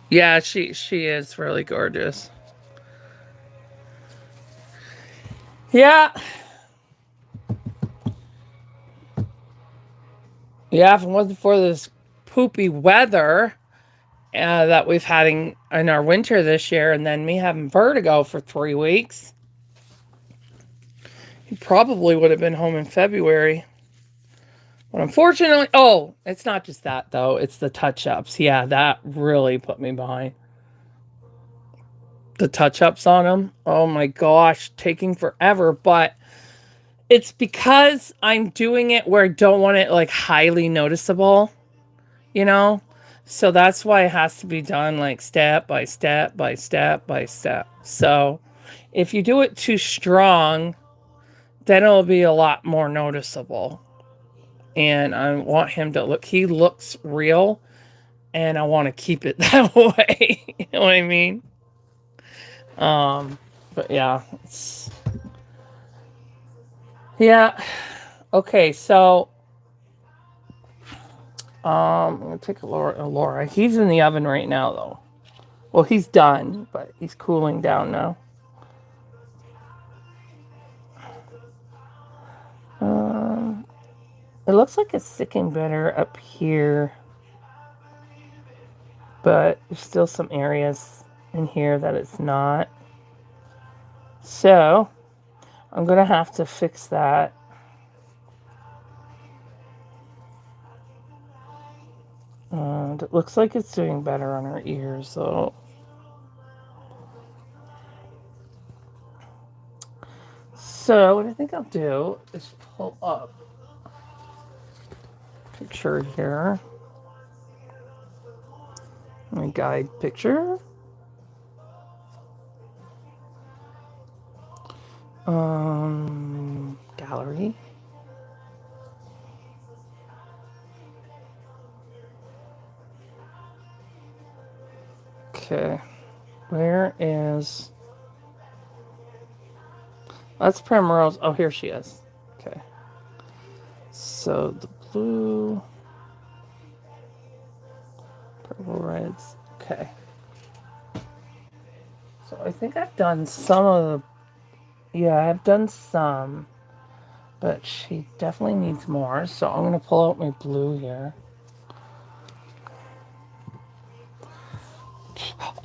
Yeah, she is really gorgeous. Yeah. Yeah, if it wasn't for this poopy weather that we've had in our winter this year, and then me having vertigo for 3 weeks, he probably would have been home in February. But unfortunately, it's not just that, though. It's the touch-ups. Yeah, that really put me behind. The touch-ups on him. Oh my gosh, taking forever. But it's because I'm doing it where I don't want it like highly noticeable, So that's why it has to be done like step by step by step by step. So if you do it too strong, then it'll be a lot more noticeable. And I want him to he looks real, and I want to keep it that way. You know what I mean? But yeah, yeah. Okay, so I'm gonna take Laura. He's in the oven right now, though. Well, he's done, but he's cooling down now. It looks like it's sticking better up here, but there's still some areas in here that it's not. So I'm gonna have to fix that. And it looks like it's doing better on her ears, so. So what I think I'll do is pull up a picture here. My guide picture. Gallery. Okay. Where is... That's Primrose. Oh, here she is. Okay. So the blue... Purple reds. Okay. So I think I've done some of the... Yeah, I've done some. But she definitely needs more. So I'm going to pull out my blue here.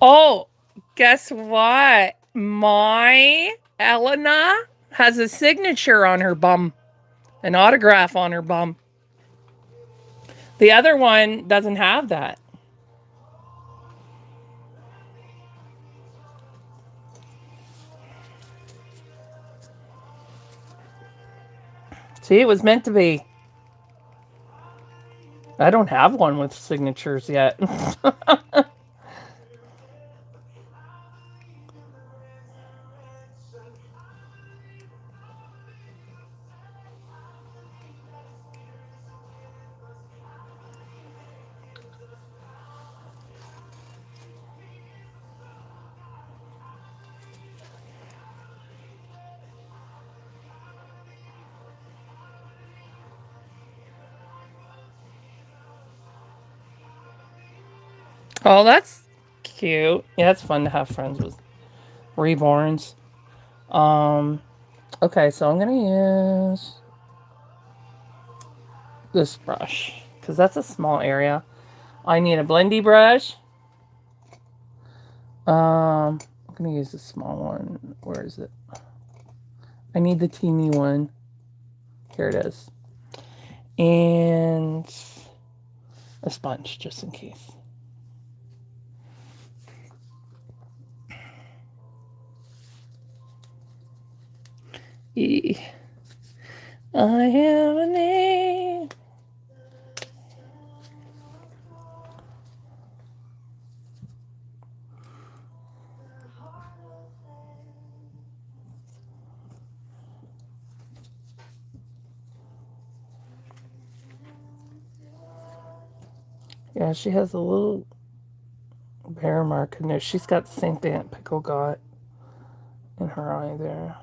Oh, guess what? My Elena has a signature on her bum, an autograph on her bum. The other one doesn't have that. See, it was meant to be. I don't have one with signatures yet. Oh, that's cute. Yeah, it's fun to have friends with reborns. Um, okay, so I'm gonna use this brush because that's a small area. I need a blendy brush. I'm gonna use the small one. Where is it? I need the teeny one. Here it is. And a sponge just in case. I have a name. Yeah, she has a little bear mark in there. She's got the same thing that Pickle got in her eye there.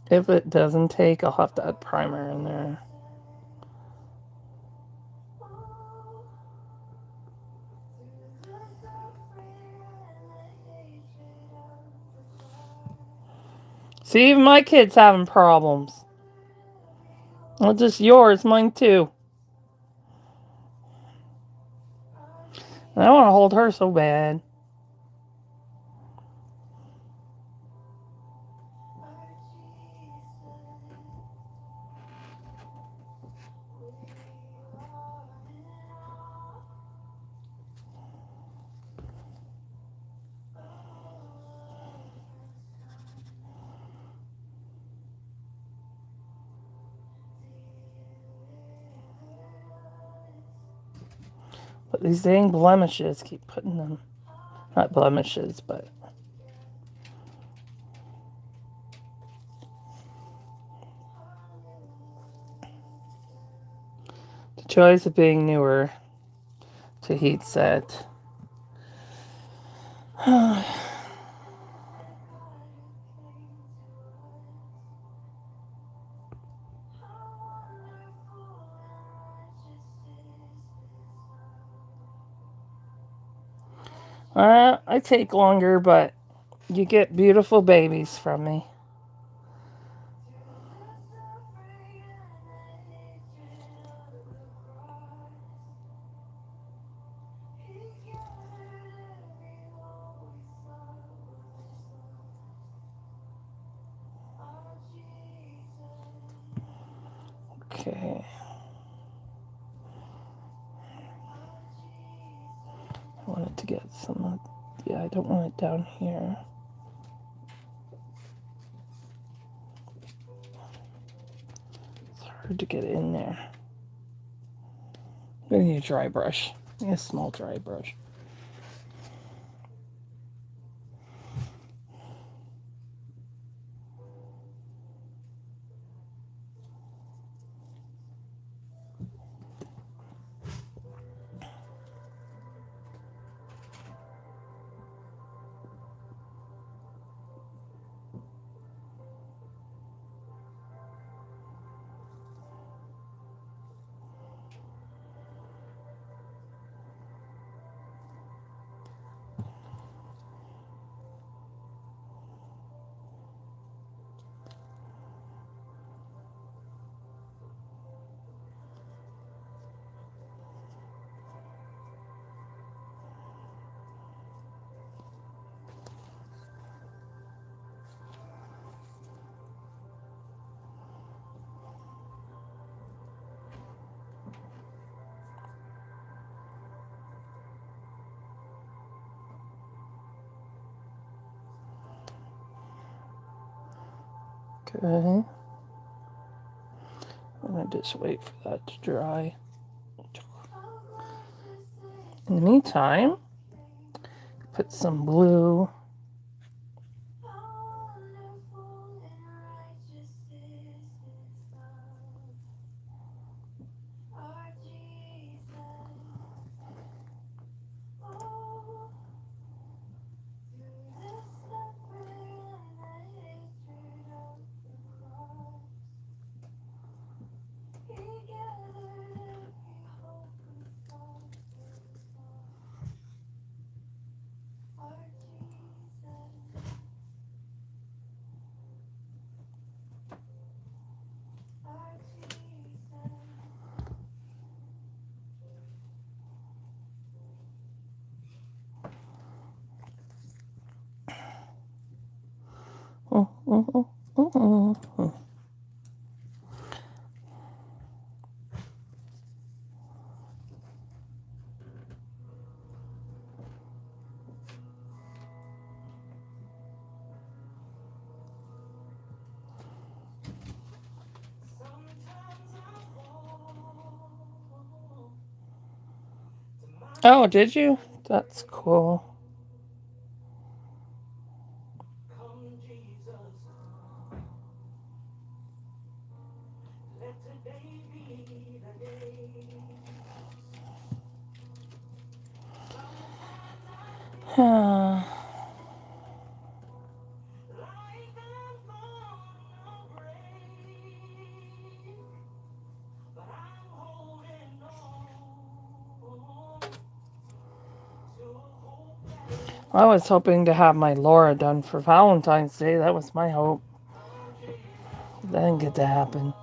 If it doesn't take, I'll have to add primer in there. See, even my kid's having problems. Not just yours, mine too. I want to hold her so bad. But these dang blemishes keep putting them. Not blemishes, but. The joys of being newer to heat set. I take longer, but you get beautiful babies from me. Okay. I want it to get some. Yeah, I don't want it down here. It's hard to get in there. I need a dry brush. I need a small dry brush. Okay. I'm going to just wait for that to dry. In the meantime, put some blue. Oh, did you? That's cool. I was hoping to have my Laura done for Valentine's Day. That was my hope. That didn't get to happen.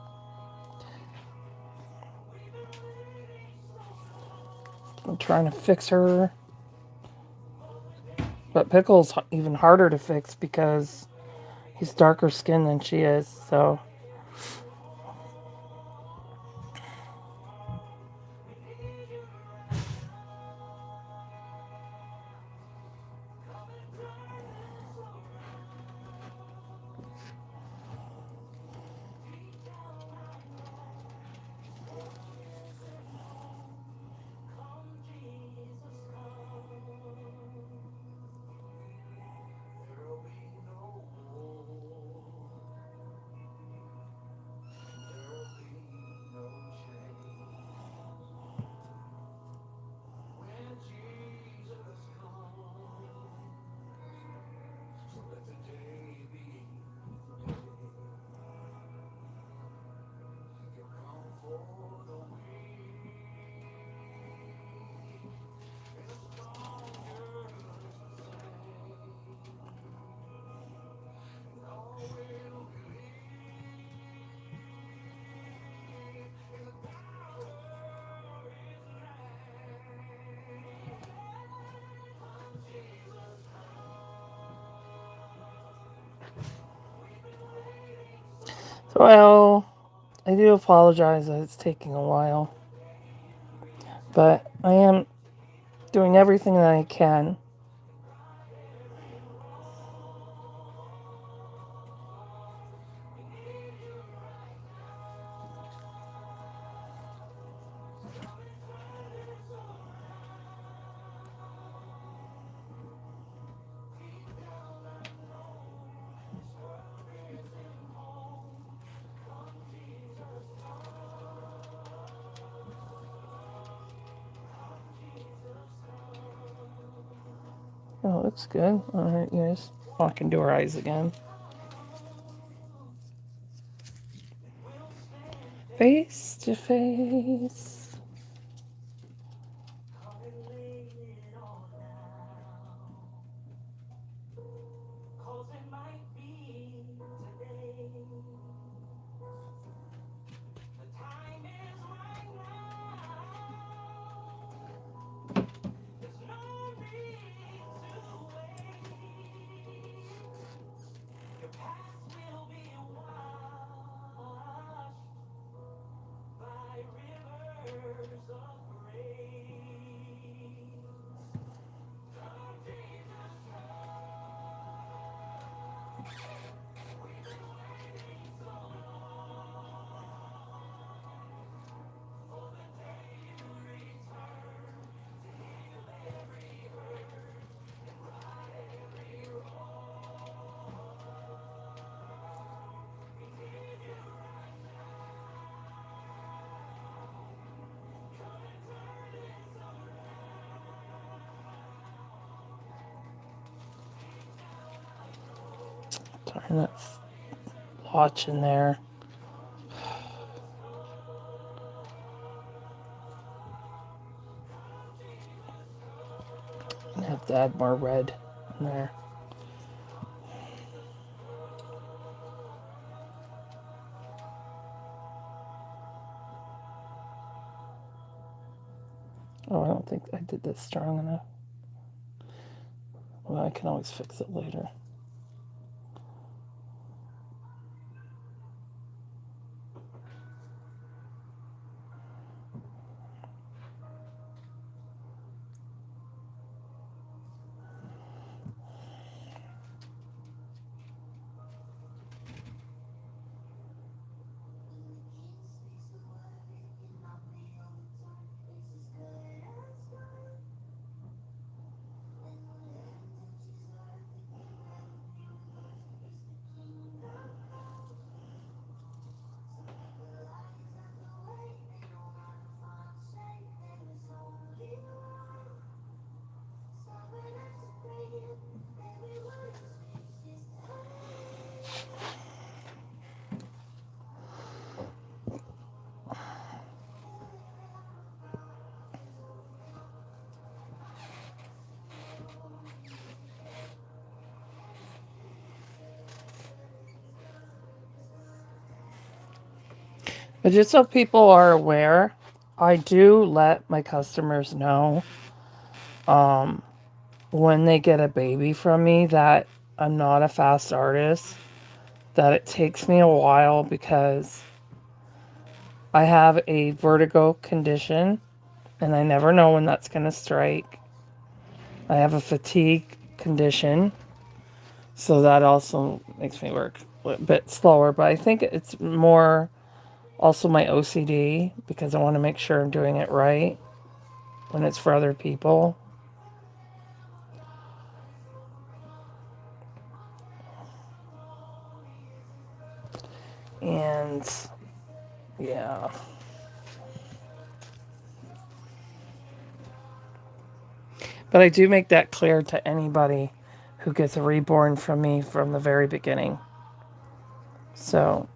I'm trying to fix her. But Pickle's even harder to fix because he's darker skinned than she is, so. Well, I do apologize that it's taking a while. But I am doing everything that I can. Oh, looks good. Alright, guys. Oh, I can do her eyes again. Face to face. And that's watching there. I have to add more red in there. Oh, I don't think I did this strong enough. Well, I can always fix it later. But just so people are aware, I do let my customers know when they get a baby from me that I'm not a fast artist, that it takes me a while because I have a vertigo condition and I never know when that's going to strike. I have a fatigue condition, so that also makes me work a bit slower, but I think it's more also my OCD because I want to make sure I'm doing it right when it's for other people. And yeah. But I do make that clear to anybody who gets a reborn from me from the very beginning. So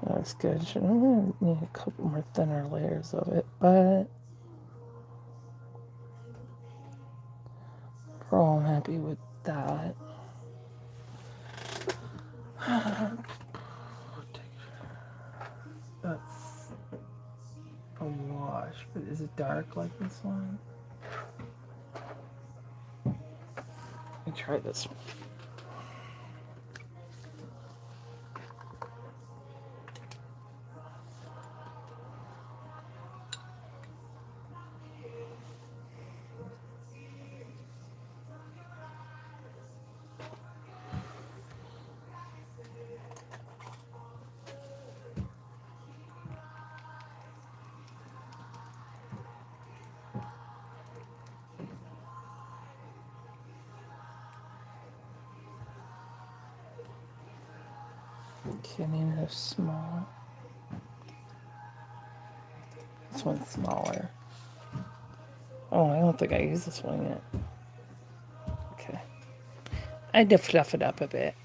that's good. I'm going to need a couple more thinner layers of it, but overall I'm happy with that. That's a wash, but is it dark like this one? Let me try this one. Okay, I need a smaller. This one's smaller. Oh, I don't think I used this one yet. Okay. I had to fluff it up a bit.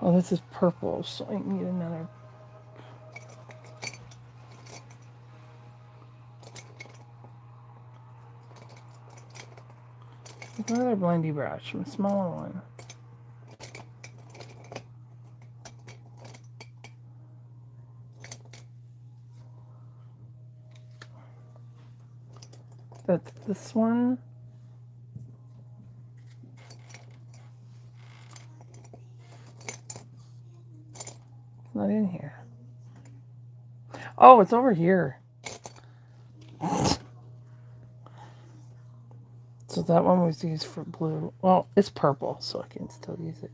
Oh, this is purple, so I need another. Another blendy brush, a smaller one. That's this one. It's not in here. Oh, it's over here. So that one was used for blue. Well, it's purple, so I can still use it.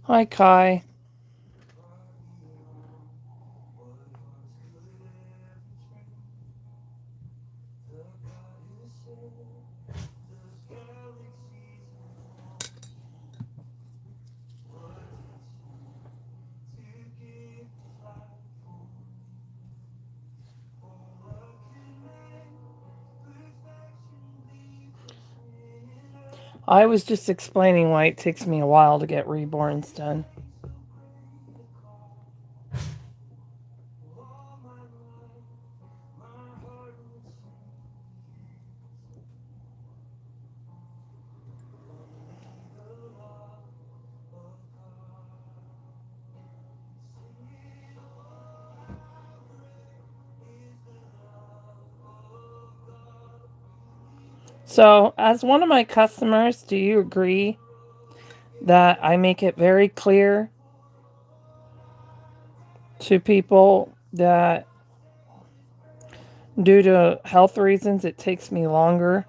Hi, Kai. I was just explaining why it takes me a while to get reborns done. So, as one of my customers, do you agree that I make it very clear to people that due to health reasons it takes me longer?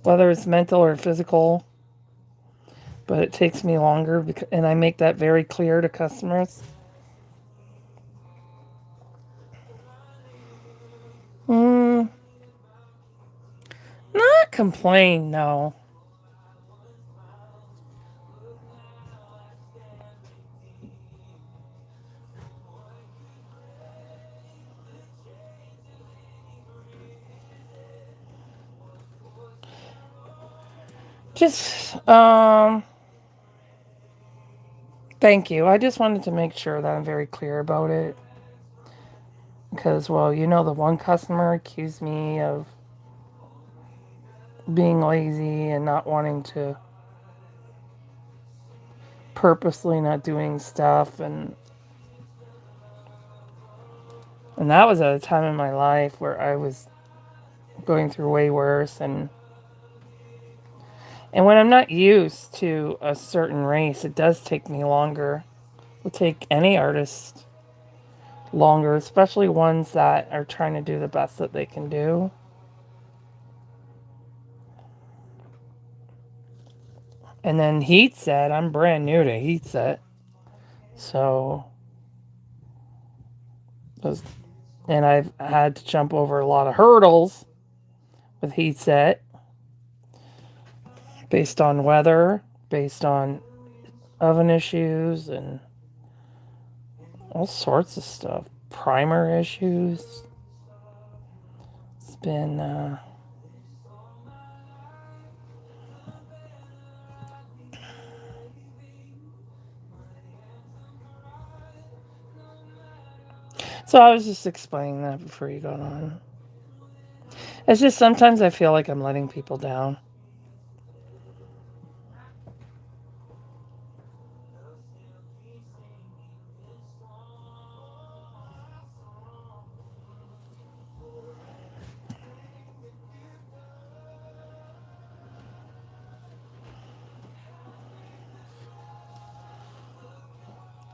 Whether it's mental or physical, but it takes me longer, and I make that very clear to customers. Mm, not complain, no. Just, thank you. I just wanted to make sure that I'm very clear about it. Because, well, the one customer accused me of being lazy and not wanting to purposely not doing stuff, and that was at a time in my life where I was going through way worse, and when I'm not used to a certain race, it does take me longer. It would take any artist longer, especially ones that are trying to do the best that they can do. And then heat set, I'm brand new to heat set. So, and I've had to jump over a lot of hurdles with heat set based on weather, based on oven issues, and all sorts of stuff. Primer issues. It's been, so I was just explaining that before you got on. It's just sometimes I feel like I'm letting people down.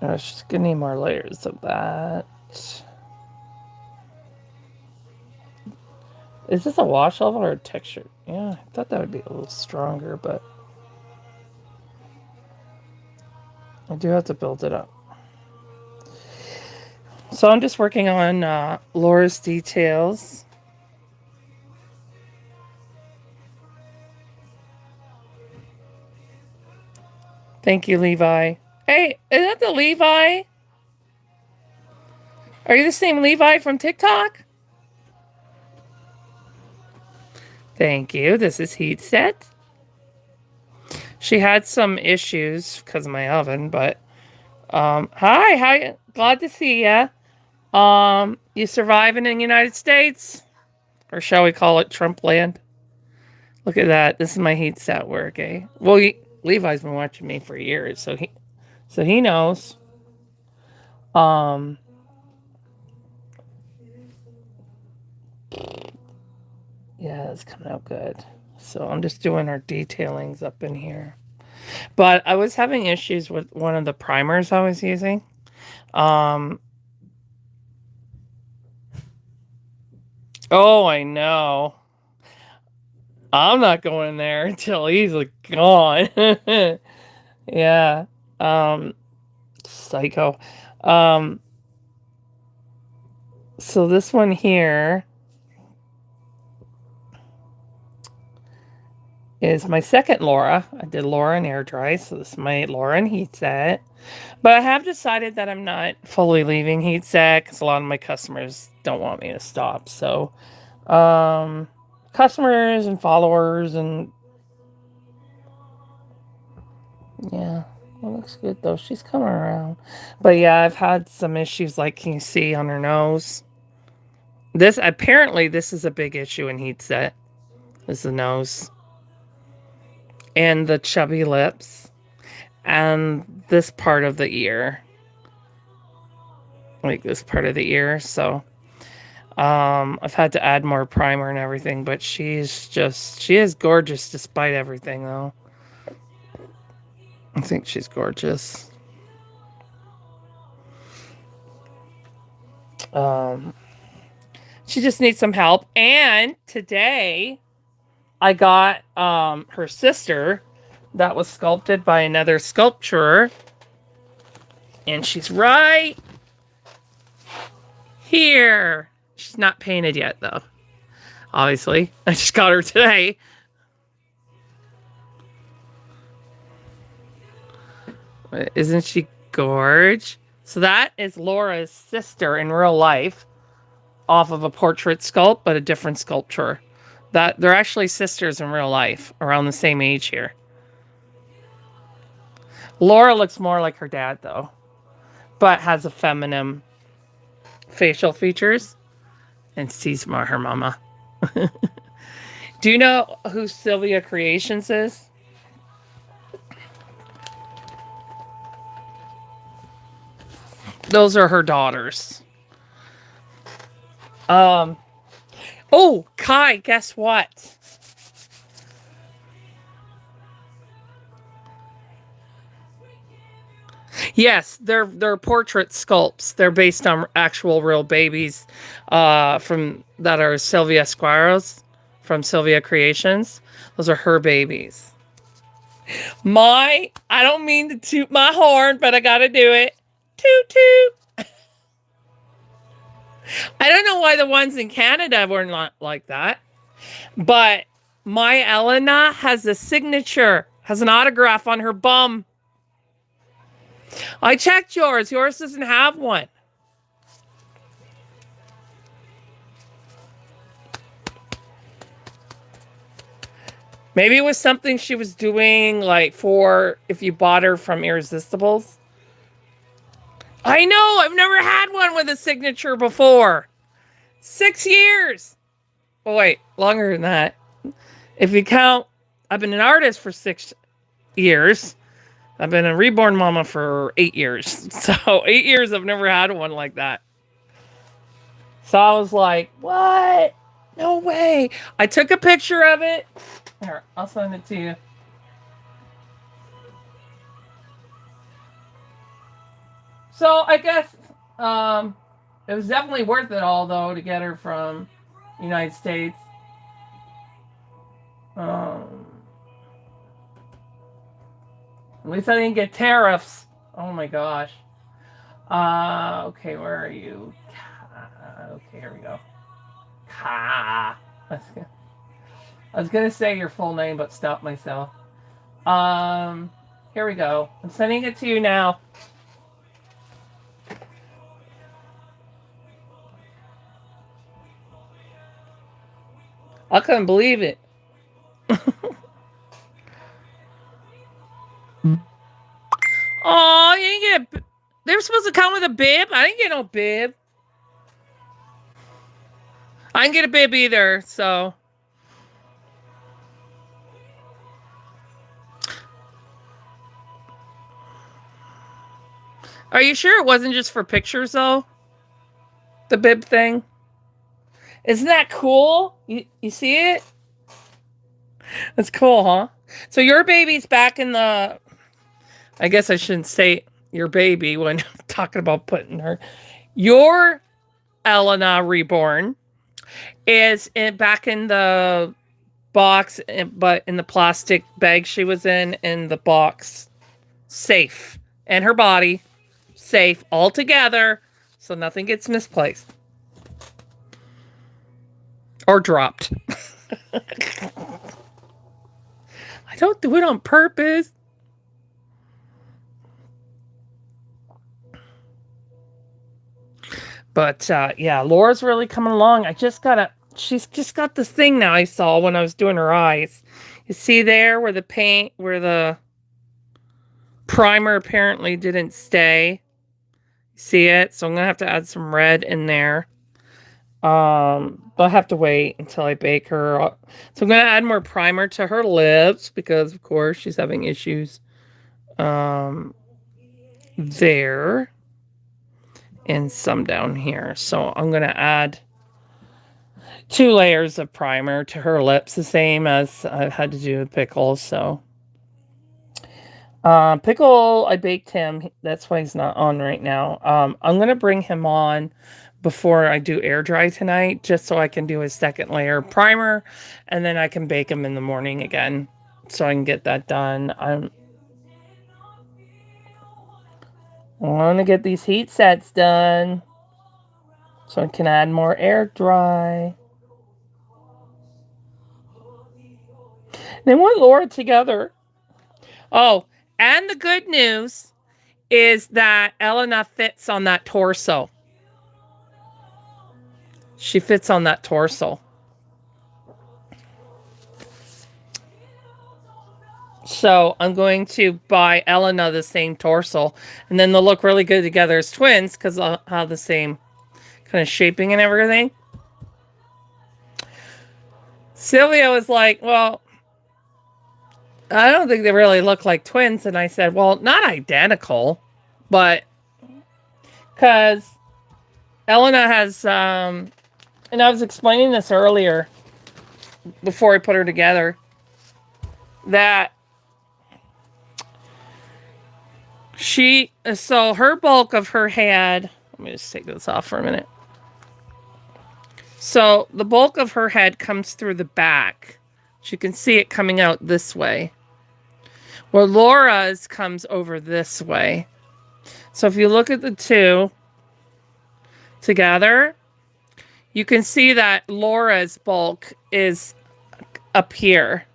It's just gonna need more layers of that. Is this a wash level or a texture? Yeah, I thought that would be a little stronger, but I do have to build it up. So I'm just working on Laura's details. Thank you, Levi. Hey, is that the Levi? Are you the same Levi from TikTok? Thank you. This is Heat Set. She had some issues because of my oven, but hi, glad to see ya. You surviving in the United States? Or shall we call it Trump land? Look at that. This is my heat set work, eh? Well, Levi's been watching me for years, so he knows. Yeah, it's coming out good. So I'm just doing our detailings up in here. But I was having issues with one of the primers I was using. Oh, I know. I'm not going there until he's like gone. Yeah. Psycho. So this one here is my second Laura. I did Laura and air dry, so this is my Laura and heat set. But I have decided that I'm not fully leaving heat set because a lot of my customers don't want me to stop. So, customers and followers and yeah, it looks good though. She's coming around. But yeah, I've had some issues like can you see on her nose. This is a big issue in heat set. Is the nose. And the chubby lips. And this part of the ear. Like this part of the ear. So I've had to add more primer and everything, but she is gorgeous despite everything though. I think she's gorgeous. She just needs some help. And today I got her sister that was sculpted by another sculptor. And she's right here. She's not painted yet though. Obviously. I just got her today. Isn't she gorge? So that is Laura's sister in real life off of a portrait sculpt, but a different sculpture. That they're actually sisters in real life, around the same age here. Laura looks more like her dad though, but has a feminine facial features and sees more her mama. Do you know who Sylvia Creations is? Those are her daughters. Oh, Kai, guess what? Yes, they're portrait sculpts. They're based on actual real babies from that are Sylvia Squires from Sylvia Creations. Those are her babies. I don't mean to toot my horn, but I gotta do it. Toot toot. I don't know why the ones in Canada were not like that. But my Elena has a signature, has an autograph on her bum. I checked yours. Yours doesn't have one. Maybe it was something she was doing, like, for if you bought her from Irresistibles. I know! I've never had one with a signature before. 6 years! Oh, wait. Longer than that. If you count, I've been an artist for 6 years. I've been a reborn mama for 8 years. So 8 years I've never had one like that. So I was like, what? No way. I took a picture of it. Here, I'll send it to you. So I guess it was definitely worth it all though to get her from the United States. Um, at least I didn't get tariffs. Oh my gosh. Okay, where are you? Okay, here we go. Ka. I was gonna say your full name, but stopped myself. Here we go. I'm sending it to you now. I couldn't believe it. Oh, you didn't get. They were supposed to come with a bib. I didn't get no bib. I didn't get a bib either. So. Are you sure it wasn't just for pictures though? The bib thing. Isn't that cool? You see it? That's cool, huh? So your baby's back in the. I guess I shouldn't say your baby when I'm talking about putting her. Your Elena Reborn is back in the box, but in the plastic bag she was in the box. Safe. And her body. Safe. All together. So nothing gets misplaced. Or dropped. I don't do it on purpose. But yeah, Laura's really coming along. She's just got this thing now I saw when I was doing her eyes. You see there where the primer apparently didn't stay. See it? So I'm going to have to add some red in there. But I have to wait until I bake her. So I'm going to add more primer to her lips because, of course, she's having issues there. And some down here. So I'm going to add 2 layers of primer to her lips, the same as I had to do with Pickle. So Pickle, I baked him. That's why he's not on right now. I'm going to bring him on before I do air dry tonight, just so I can do a second layer of primer, and then I can bake him in the morning again, so I can get that done. I want to get these heat sets done so I can add more air dry. They want Laura together. Oh, and the good news is that Elena fits on that torso. She fits on that torso. So I'm going to buy Elena the same torso. And then they'll look really good together as twins because they'll have the same kind of shaping and everything. Sylvia was like, well, I don't think they really look like twins. And I said, well, not identical, but because Elena has, and I was explaining this earlier before I put her together, that so her bulk of her head, let me just take this off for a minute. So the bulk of her head comes through the back. You can see it coming out this way. Where Laura's comes over this way. So if you look at the two together, you can see that Laura's bulk is up here.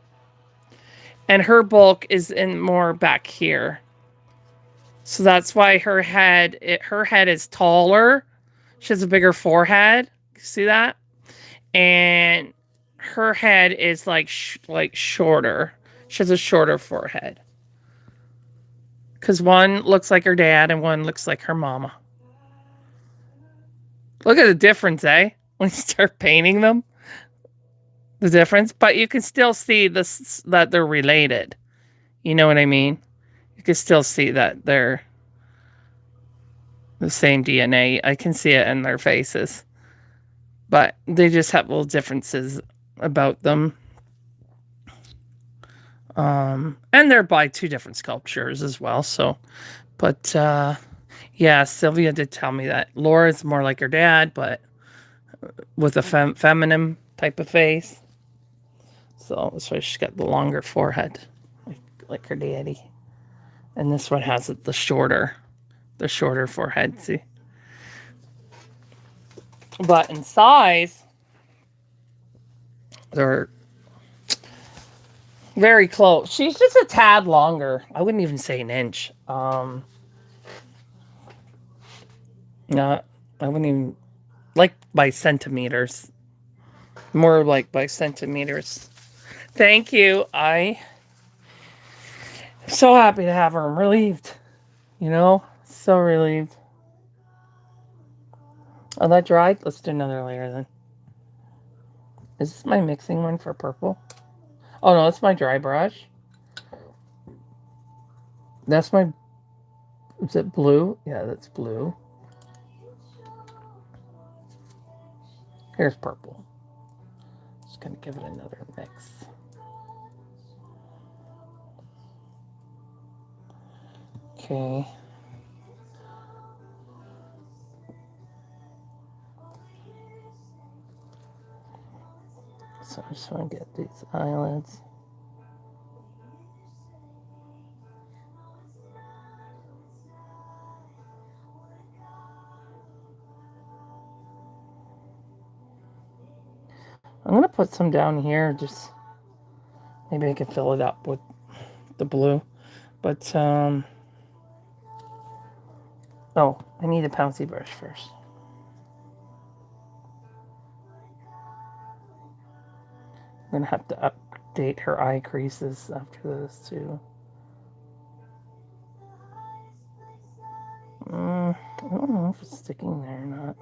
And her bulk is in more back here. So that's why her head is taller. She has a bigger forehead. See that? And her head is like shorter. She has a shorter forehead. Because one looks like her dad and one looks like her mama. Look at the difference, eh? When you start painting them. The difference. But you can still see this, that they're related. You know what I mean? You can still see that they're the same DNA. I can see it in their faces. But they just have little differences about them. And they're by 2 different sculptures as well. So, but yeah, Sylvia did tell me that Laura's more like her dad, but with a feminine type of face. So that's why she's got the longer forehead, like her daddy. And this one has the shorter forehead, see? But in size, they're very close. She's just a tad longer. I wouldn't even say an inch. Not, I wouldn't even, like by centimeters. More like by centimeters. Thank you. I'm so happy to have her. I'm relieved. You know? So relieved. Oh, that dried? Let's do another layer then. Is this my mixing one for purple? Oh no, that's my dry brush. That's my, is it blue? Yeah, that's blue. Here's purple. Just gonna give it another mix. Okay. So I just want to get these eyelids. I'm going to put some down here, just maybe I can fill it up with the blue. But, oh, I need a pouncy brush first. I'm going to have to update her eye creases after this, too. I don't know if it's sticking there or not.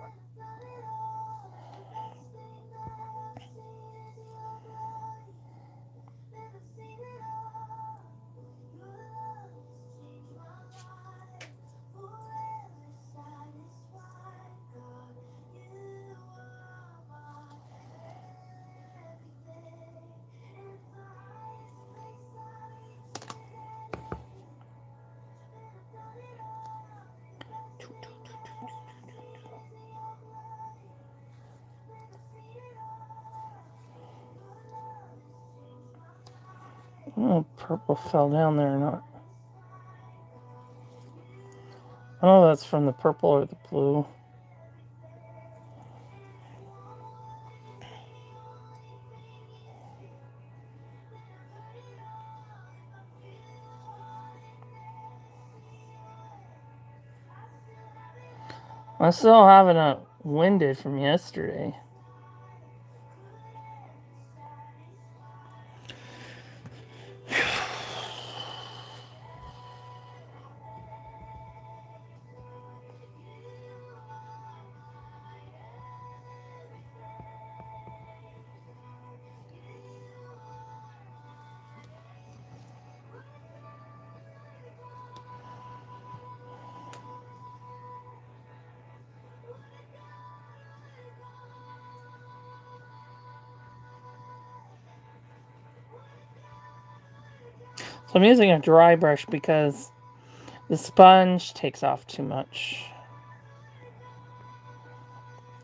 I don't know if purple fell down there or not. I don't know if that's from the purple or the blue. I'm still having a winded from yesterday. So I'm using a dry brush because the sponge takes off too much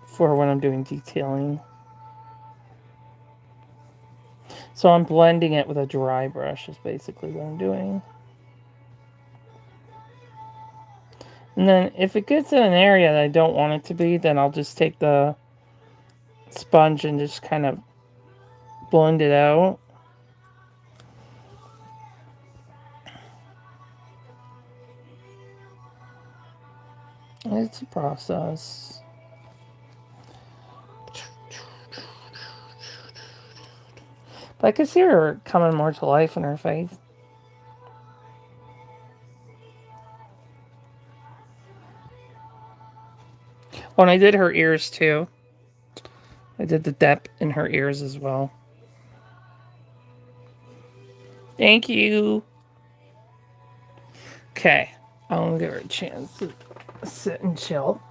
for when I'm doing detailing. So I'm blending it with a dry brush is basically what I'm doing. And then if it gets in an area that I don't want it to be, then I'll just take the sponge and just kind of blend it out. It's a process. But I could see her coming more to life in her face. Oh, and I did her ears too. I did the depth in her ears as well. Thank you. Okay. I'll give her a chance to sit and chill.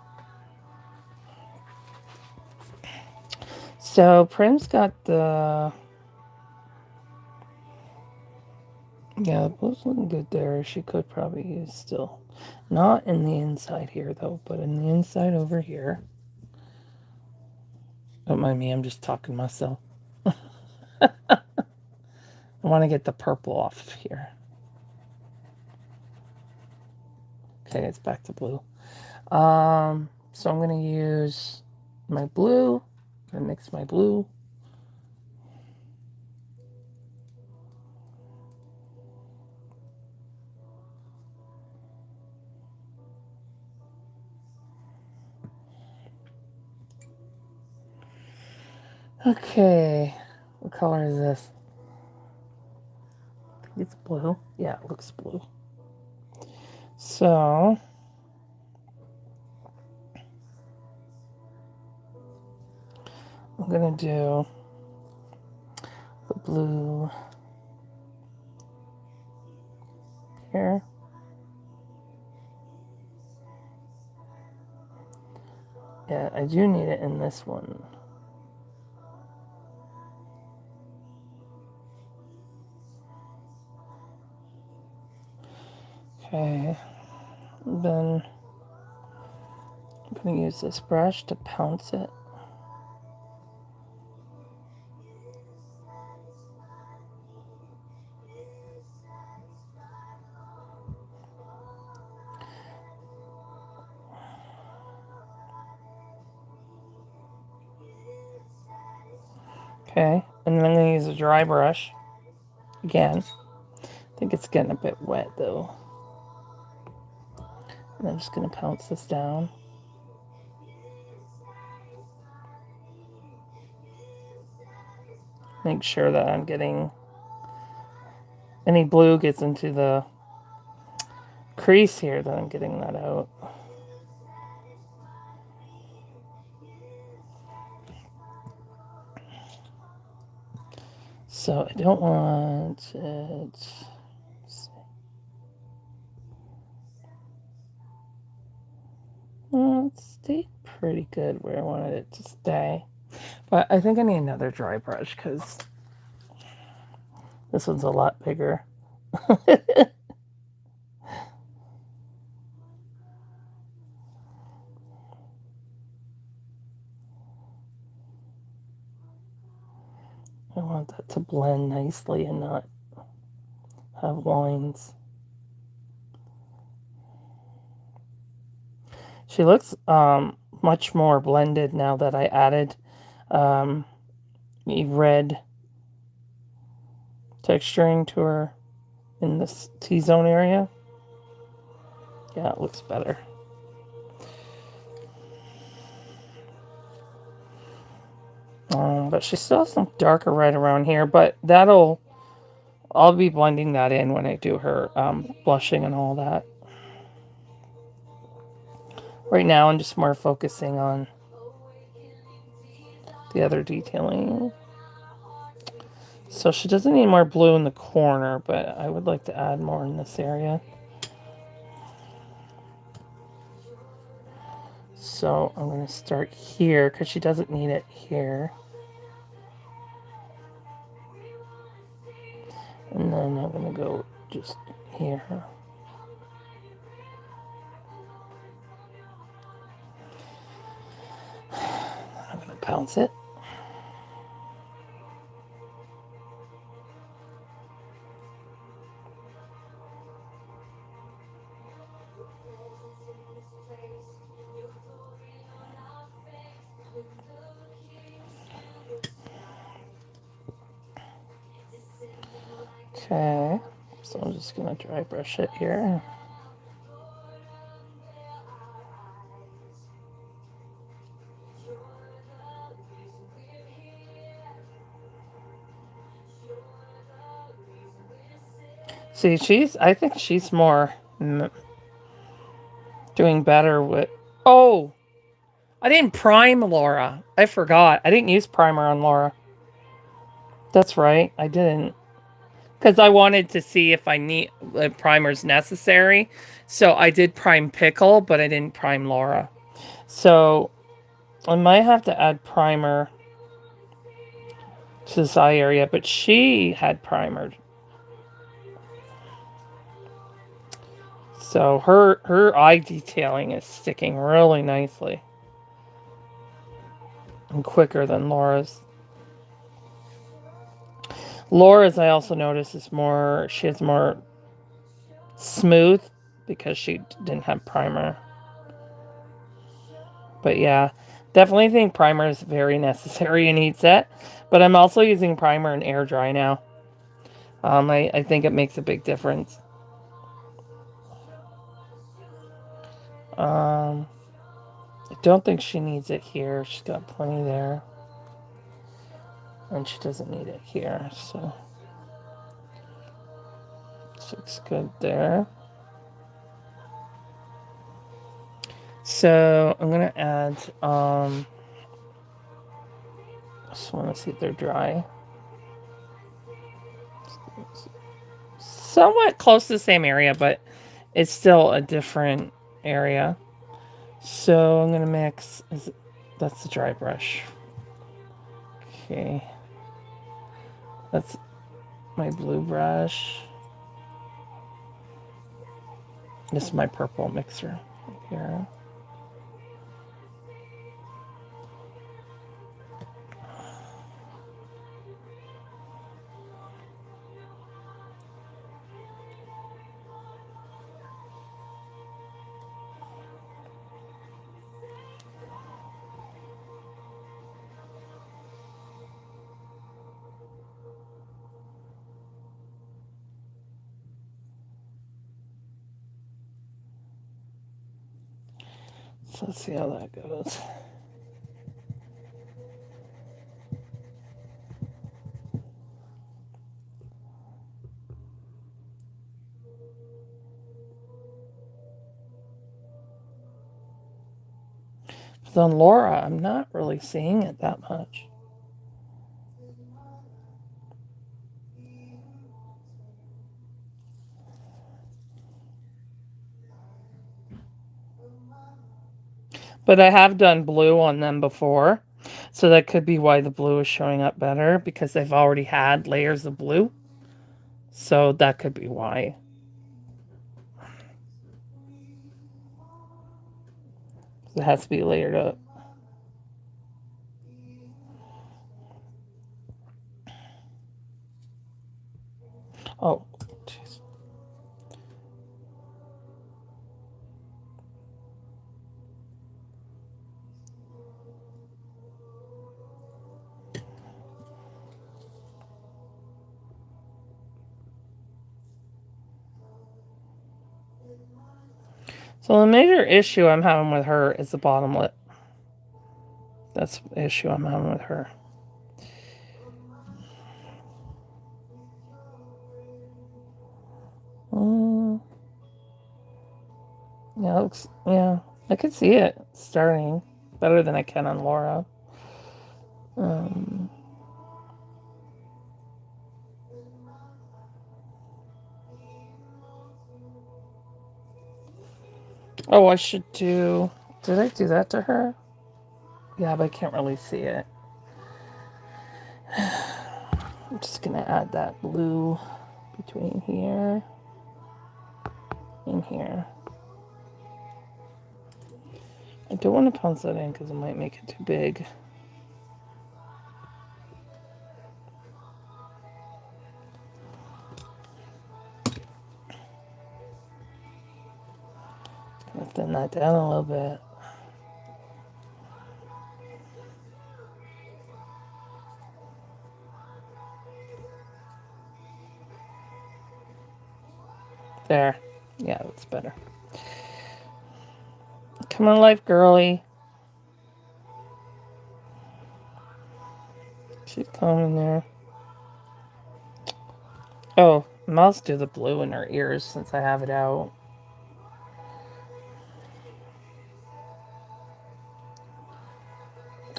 So Prim's got the... Yeah, the blue's looking good there. She could probably use still. Not in the inside here, though, but in the inside over here. Don't mind me, I'm just talking to myself. I want to get the purple off of here. Okay, it's back to blue. So I'm going to use my blue. I'm going to mix my blue. Okay, what color is this? I think it's blue. Yeah, it looks blue. So I'm going to do the blue here. Yeah, I do need it in this one. Okay, then I'm going to use this brush to pounce it. Okay, and then I'm going to use a dry brush again. I think it's getting a bit wet though. And I'm just going to pounce this down. Make sure that I'm getting any blue gets into the crease here, that I'm getting that out. So I don't want it. Well, it stayed pretty good where I wanted it to stay. But I think I need another dry brush because this one's a lot bigger. I want that to blend nicely and not have lines. She looks much more blended now that I added a red texturing to her in this T-zone area. Yeah, it looks better. But she still has some darker red around here, but I'll be blending that in when I do her blushing and all that. Right now I'm just more focusing on the other detailing. So she doesn't need more blue in the corner, but I would like to add more in this area. So I'm going to start here because she doesn't need it here. And then I'm going to go just here. I'm going to pounce it. Okay, so I'm just going to dry brush it here. See, I think she's more doing better with, oh, I didn't prime Laura. I forgot. I didn't use primer on Laura. That's right. I didn't. Because I wanted to see if I need primers necessary. So I did prime Pickle, but I didn't prime Laura. So I might have to add primer to this eye area, but she had primered. So her eye detailing is sticking really nicely. And quicker than Laura's. Laura's, I also noticed, is more, she has more smooth because she didn't have primer. But yeah, definitely think primer is very necessary in heat set. But I'm also using primer and air dry now. I think it makes a big difference. I don't think she needs it here. She's got plenty there. And she doesn't need it here, so this looks good there. So I'm gonna add just want to see if they're dry. Somewhat close to the same area, but it's still a different area. So I'm gonna mix. That's the dry brush. Okay, that's my blue brush. This is my purple mixer here. So let's see how that goes. But on Laura, I'm not really seeing it that much. But I have done blue on them before. So that could be why the blue is showing up better, because they've already had layers of blue. So that could be why. It has to be layered up. Oh, jeez. So the major issue I'm having with her is the bottom lip. That's the issue I'm having with her. Yeah, it looks, yeah, I could see it starting better than I can on Laura. Oh, I should do, did I do that to her? Yeah, but I can't really see it. I'm just gonna add that blue between here and here. I don't want to pounce that in because it might make it too big. Gonna thin that down a little bit. There. Yeah, that's better. Come on, life, girly. She's coming there. Oh, I must do the blue in her ears since I have it out.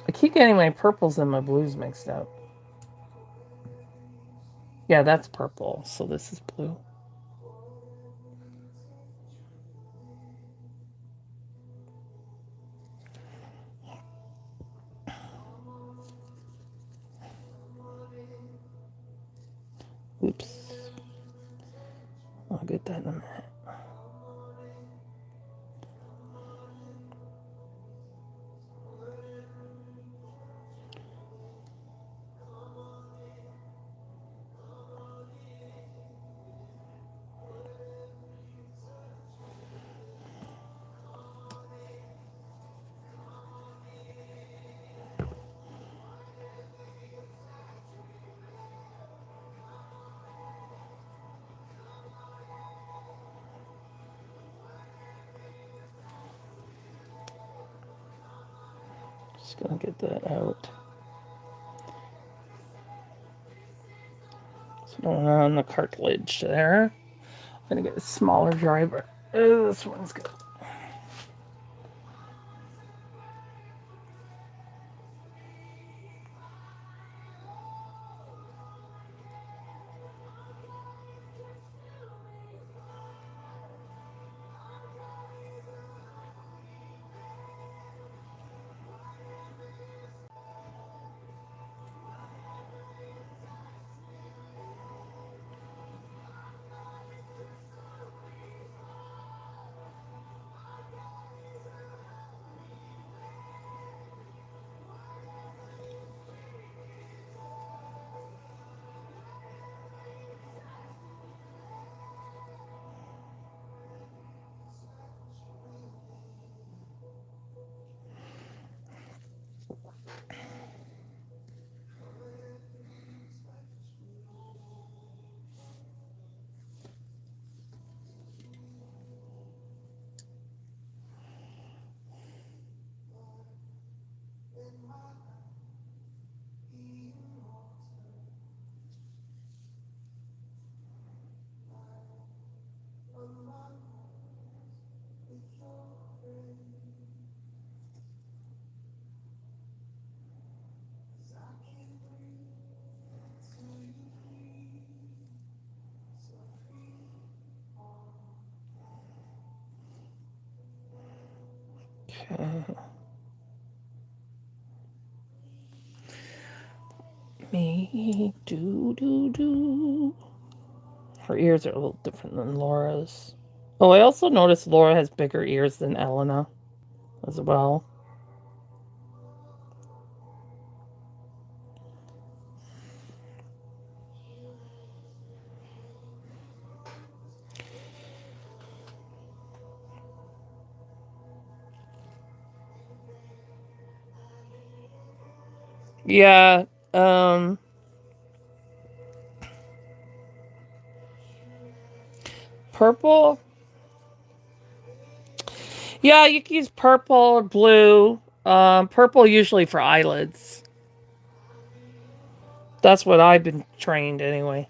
I keep getting my purples and my blues mixed up. Yeah, that's purple, so this is blue. Oops. I'll get that in a minute. Just gonna get that out. So on the cartilage there. I'm gonna get a smaller driver. Oh, this one's good. Okay. Me do. Her ears are a little different than Laura's. Oh, I also noticed Laura has bigger ears than Elena as well. Yeah, purple. Yeah, you can use purple or blue. Purple usually for eyelids. That's what I've been trained anyway.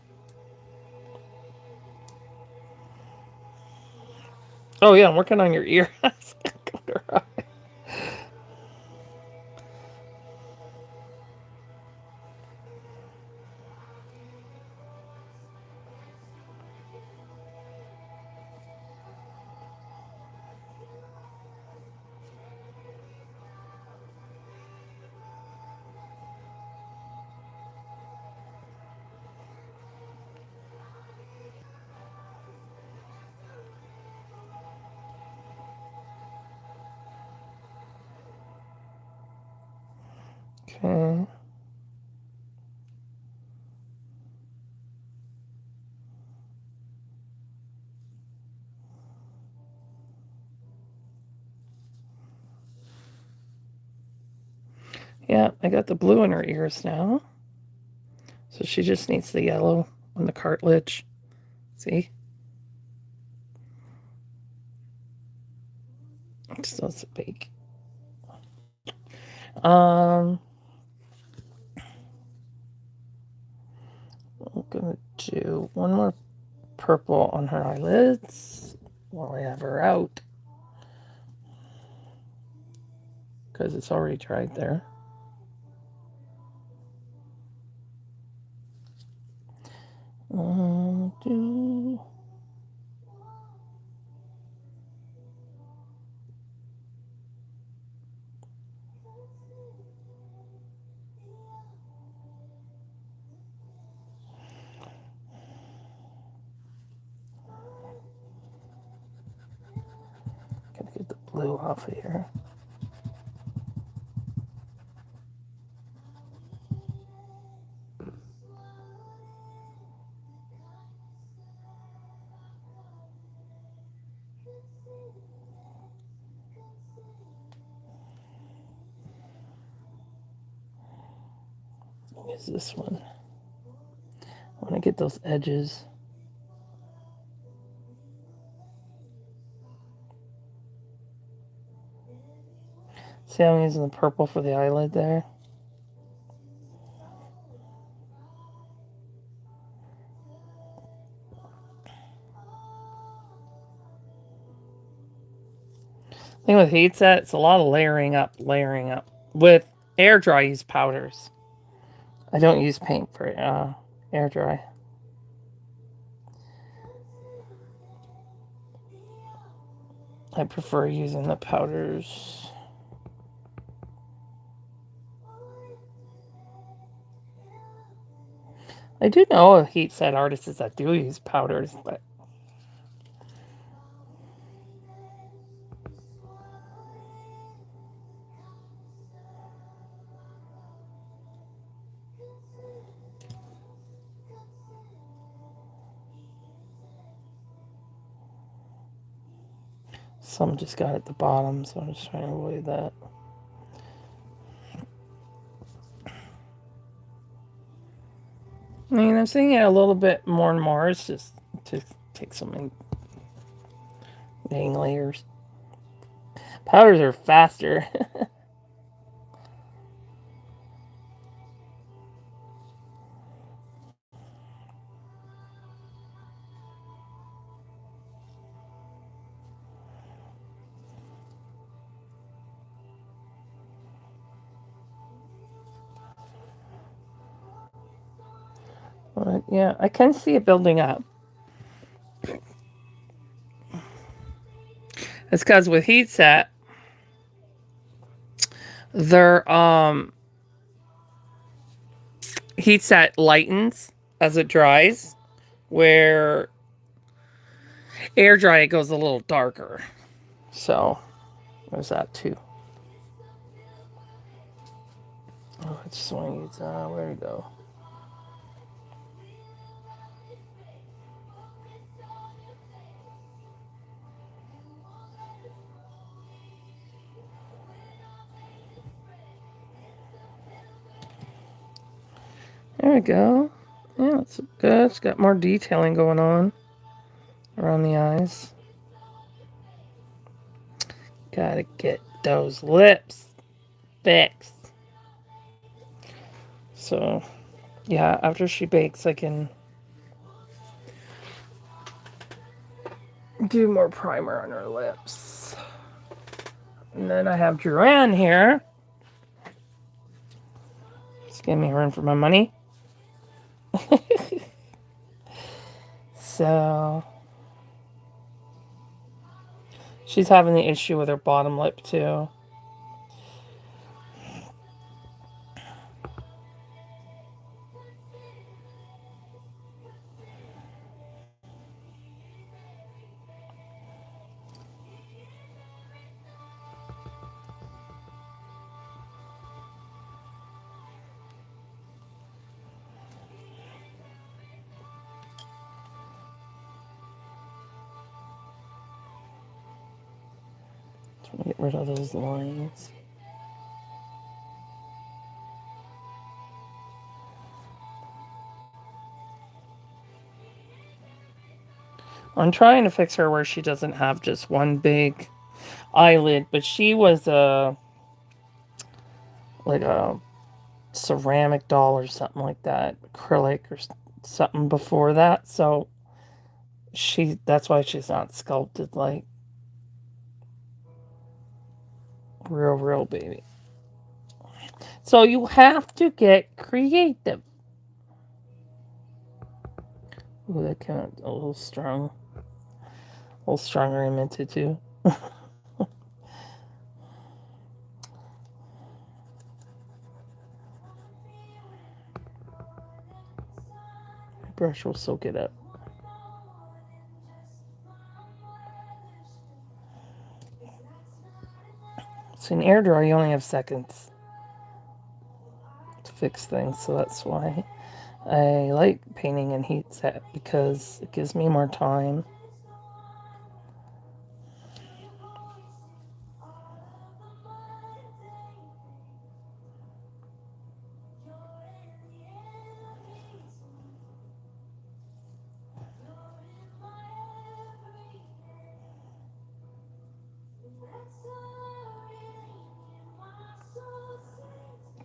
Oh yeah, I'm working on your ear. Okay. Yeah, I got the blue in her ears now. So she just needs the yellow on the cartilage. See? Still it's big. I'm gonna do one more purple on her eyelids while I have her out. Because it's already dried there. Do gotta get the blue off of here. Use this one. I want to get those edges. See how I'm using the purple for the eyelid there? Thing with heat set, it's a lot of layering up, layering up. With air dry, I use powders. I don't use paint for air dry. I prefer using the powders. I do know of heat set artists that do use powders, but some just got at the bottom, so I'm just trying to avoid that. I mean, I'm seeing it a little bit more and more. It's just to take some dang layers. Powders are faster. But yeah, I can see it building up. It's because with heat set, their heat set lightens as it dries, where air dry it goes a little darker. So there's that too. Oh, I just want to use where to go. There we go. Yeah, it's good. It's got more detailing going on around the eyes. Gotta get those lips fixed. So, yeah, after she bakes, I can do more primer on her lips. And then I have Joanne here. Just give me a run for my money. So, she's having the issue with her bottom lip too. Trying to get rid of those lines. I'm trying to fix her where she doesn't have just one big eyelid, but she was like a ceramic doll or something like that, acrylic or something before that. So that's why she's not sculpted like real baby. So you have to get creative. Ooh, that came out a little strong. A little stronger than I meant it to. Brush will soak it up. So in air dry, you only have seconds to fix things, so that's why I like painting in heat set, because it gives me more time.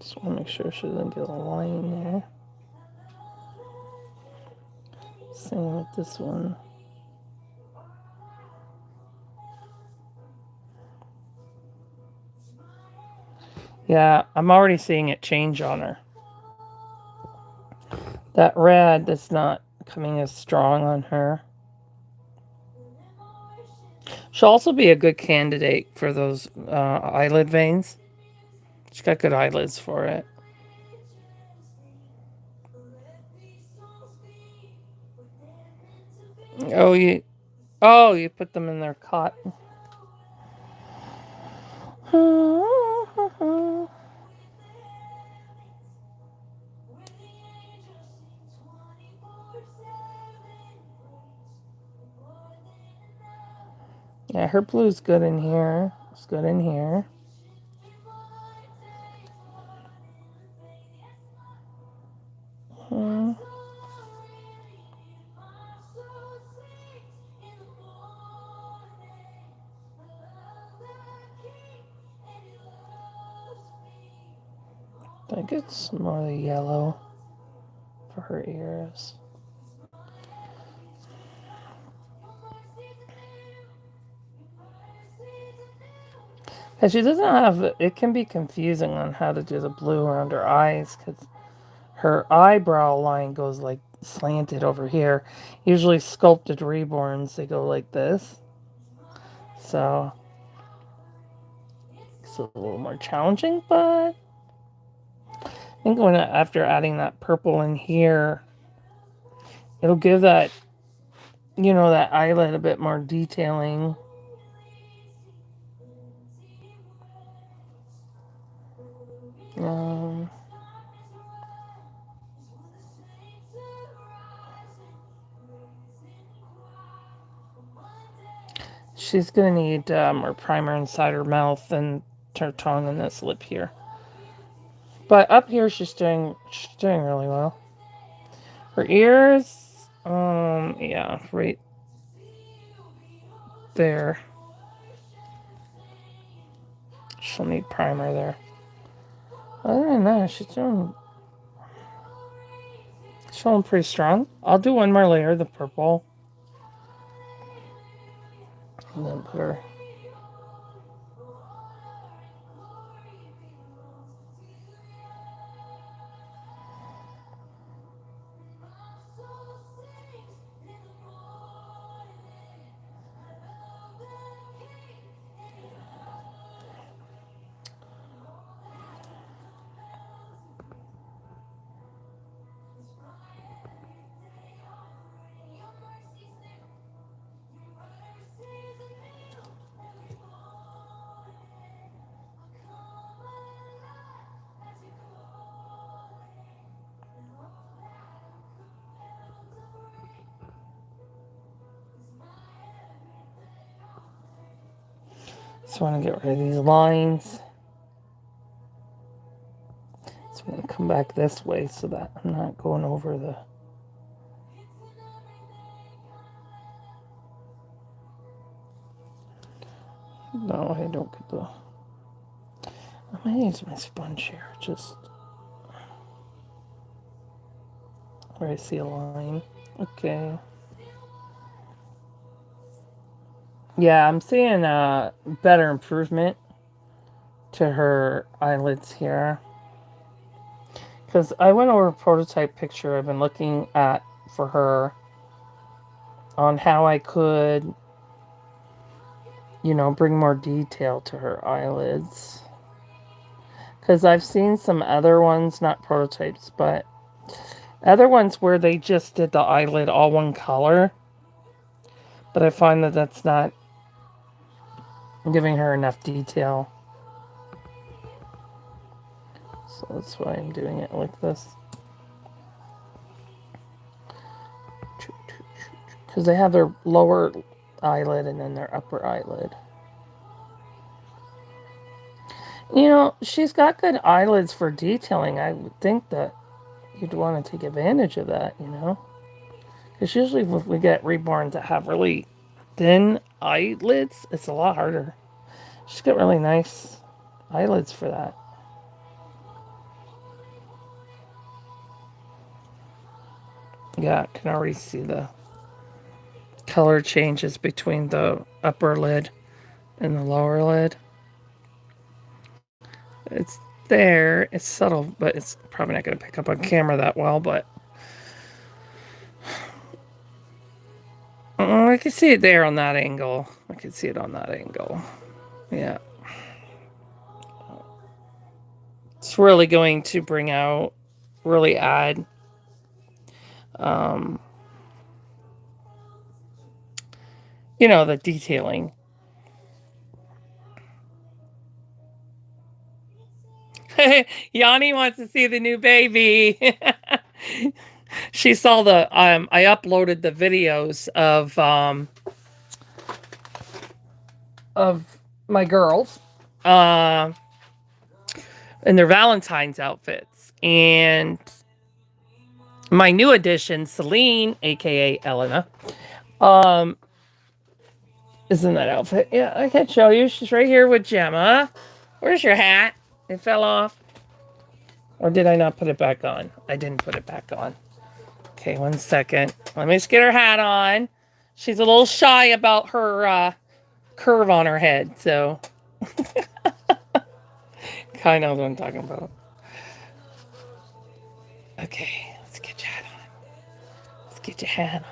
Just want to make sure she doesn't get a line there. Same with this one. Yeah, I'm already seeing it change on her. That red is not coming as strong on her. She'll also be a good candidate for those eyelid veins. She's got good eyelids for it. You put them in their cotton. Yeah, her blue's good in here. It's good in here. I think it's more the yellow for her ears. And she doesn't have, it can be confusing on how to do the blue around her eyes because her eyebrow line goes like slanted over here. Usually sculpted reborns, they go like this. So it's a little more challenging, but I think after adding that purple in here, it'll give that, that eyelid a bit more detailing. She's going to need more primer inside her mouth and her tongue and this lip here. But up here, she's doing really well. Her ears, yeah, right there. She'll need primer there. Other than that, she's showing pretty strong. I'll do one more layer, the purple. And then put her... Just want to get rid of these lines. So I'm going to come back this way so that I'm not going over the... No, I don't get the... I'm going to use my sponge here, just where I see a line. Okay. Yeah, I'm seeing a better improvement to her eyelids here. Because I went over a prototype picture I've been looking at for her on how I could, bring more detail to her eyelids. Because I've seen some other ones, not prototypes, but other ones where they just did the eyelid all one color. But I find that that's not giving her enough detail. So that's why I'm doing it like this. Because they have their lower eyelid and then their upper eyelid. She's got good eyelids for detailing. I would think that you'd want to take advantage of that, Because usually when we get reborns that have really thin eyelids, it's a lot harder. She's got really nice eyelids for that. Yeah, I can already see the color changes between the upper lid and the lower lid. It's there. It's subtle, but it's probably not going to pick up on camera that well, but I can see it there on that angle. I can see it on that angle. Yeah. It's really going to bring out, really add you know, the detailing. Yanni wants to see the new baby. She saw the I uploaded the videos of my girls in their Valentine's outfits, and my new addition, Celine, aka Elena, is in that outfit. Yeah, I can show you. She's right here with Gemma. Where's your hat? It fell off. Or did I not put it back on? I didn't put it back on. Okay, 1 second. Let me just get her hat on. She's a little shy about her curve on her head, so kind of know what I'm talking about. Okay, let's get your hat on. Let's get your hat on.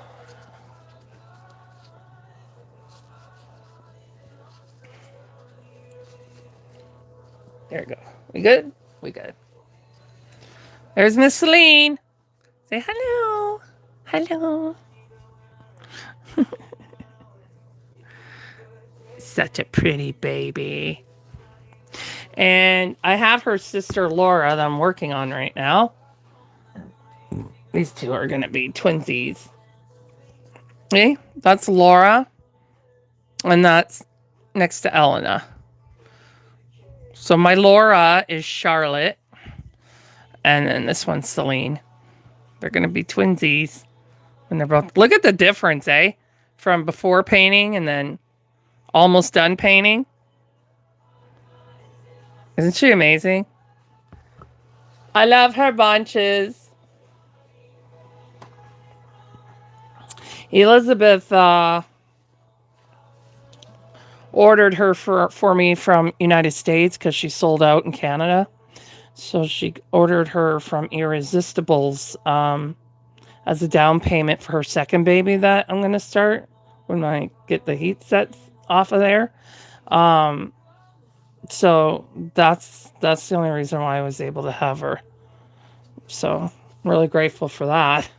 There we go. We good? We good. There's Miss Celine. Say hello. Hello. Such a pretty baby. And I have her sister Laura that I'm working on right now. These two are going to be twinsies. Okay, that's Laura. And that's next to Elena. So my Laura is Charlotte. And then this one's Celine. They're going to be twinsies. And they're both... Look at the difference, eh? From before painting and then almost done painting. Isn't she amazing? I love her bunches. Elizabeth ordered her for me from United States because she sold out in Canada. So she ordered her from Irresistibles as a down payment for her second baby that I'm going to start when I get the heat sets off of there. So that's the only reason why I was able to have her. So I'm really grateful for that.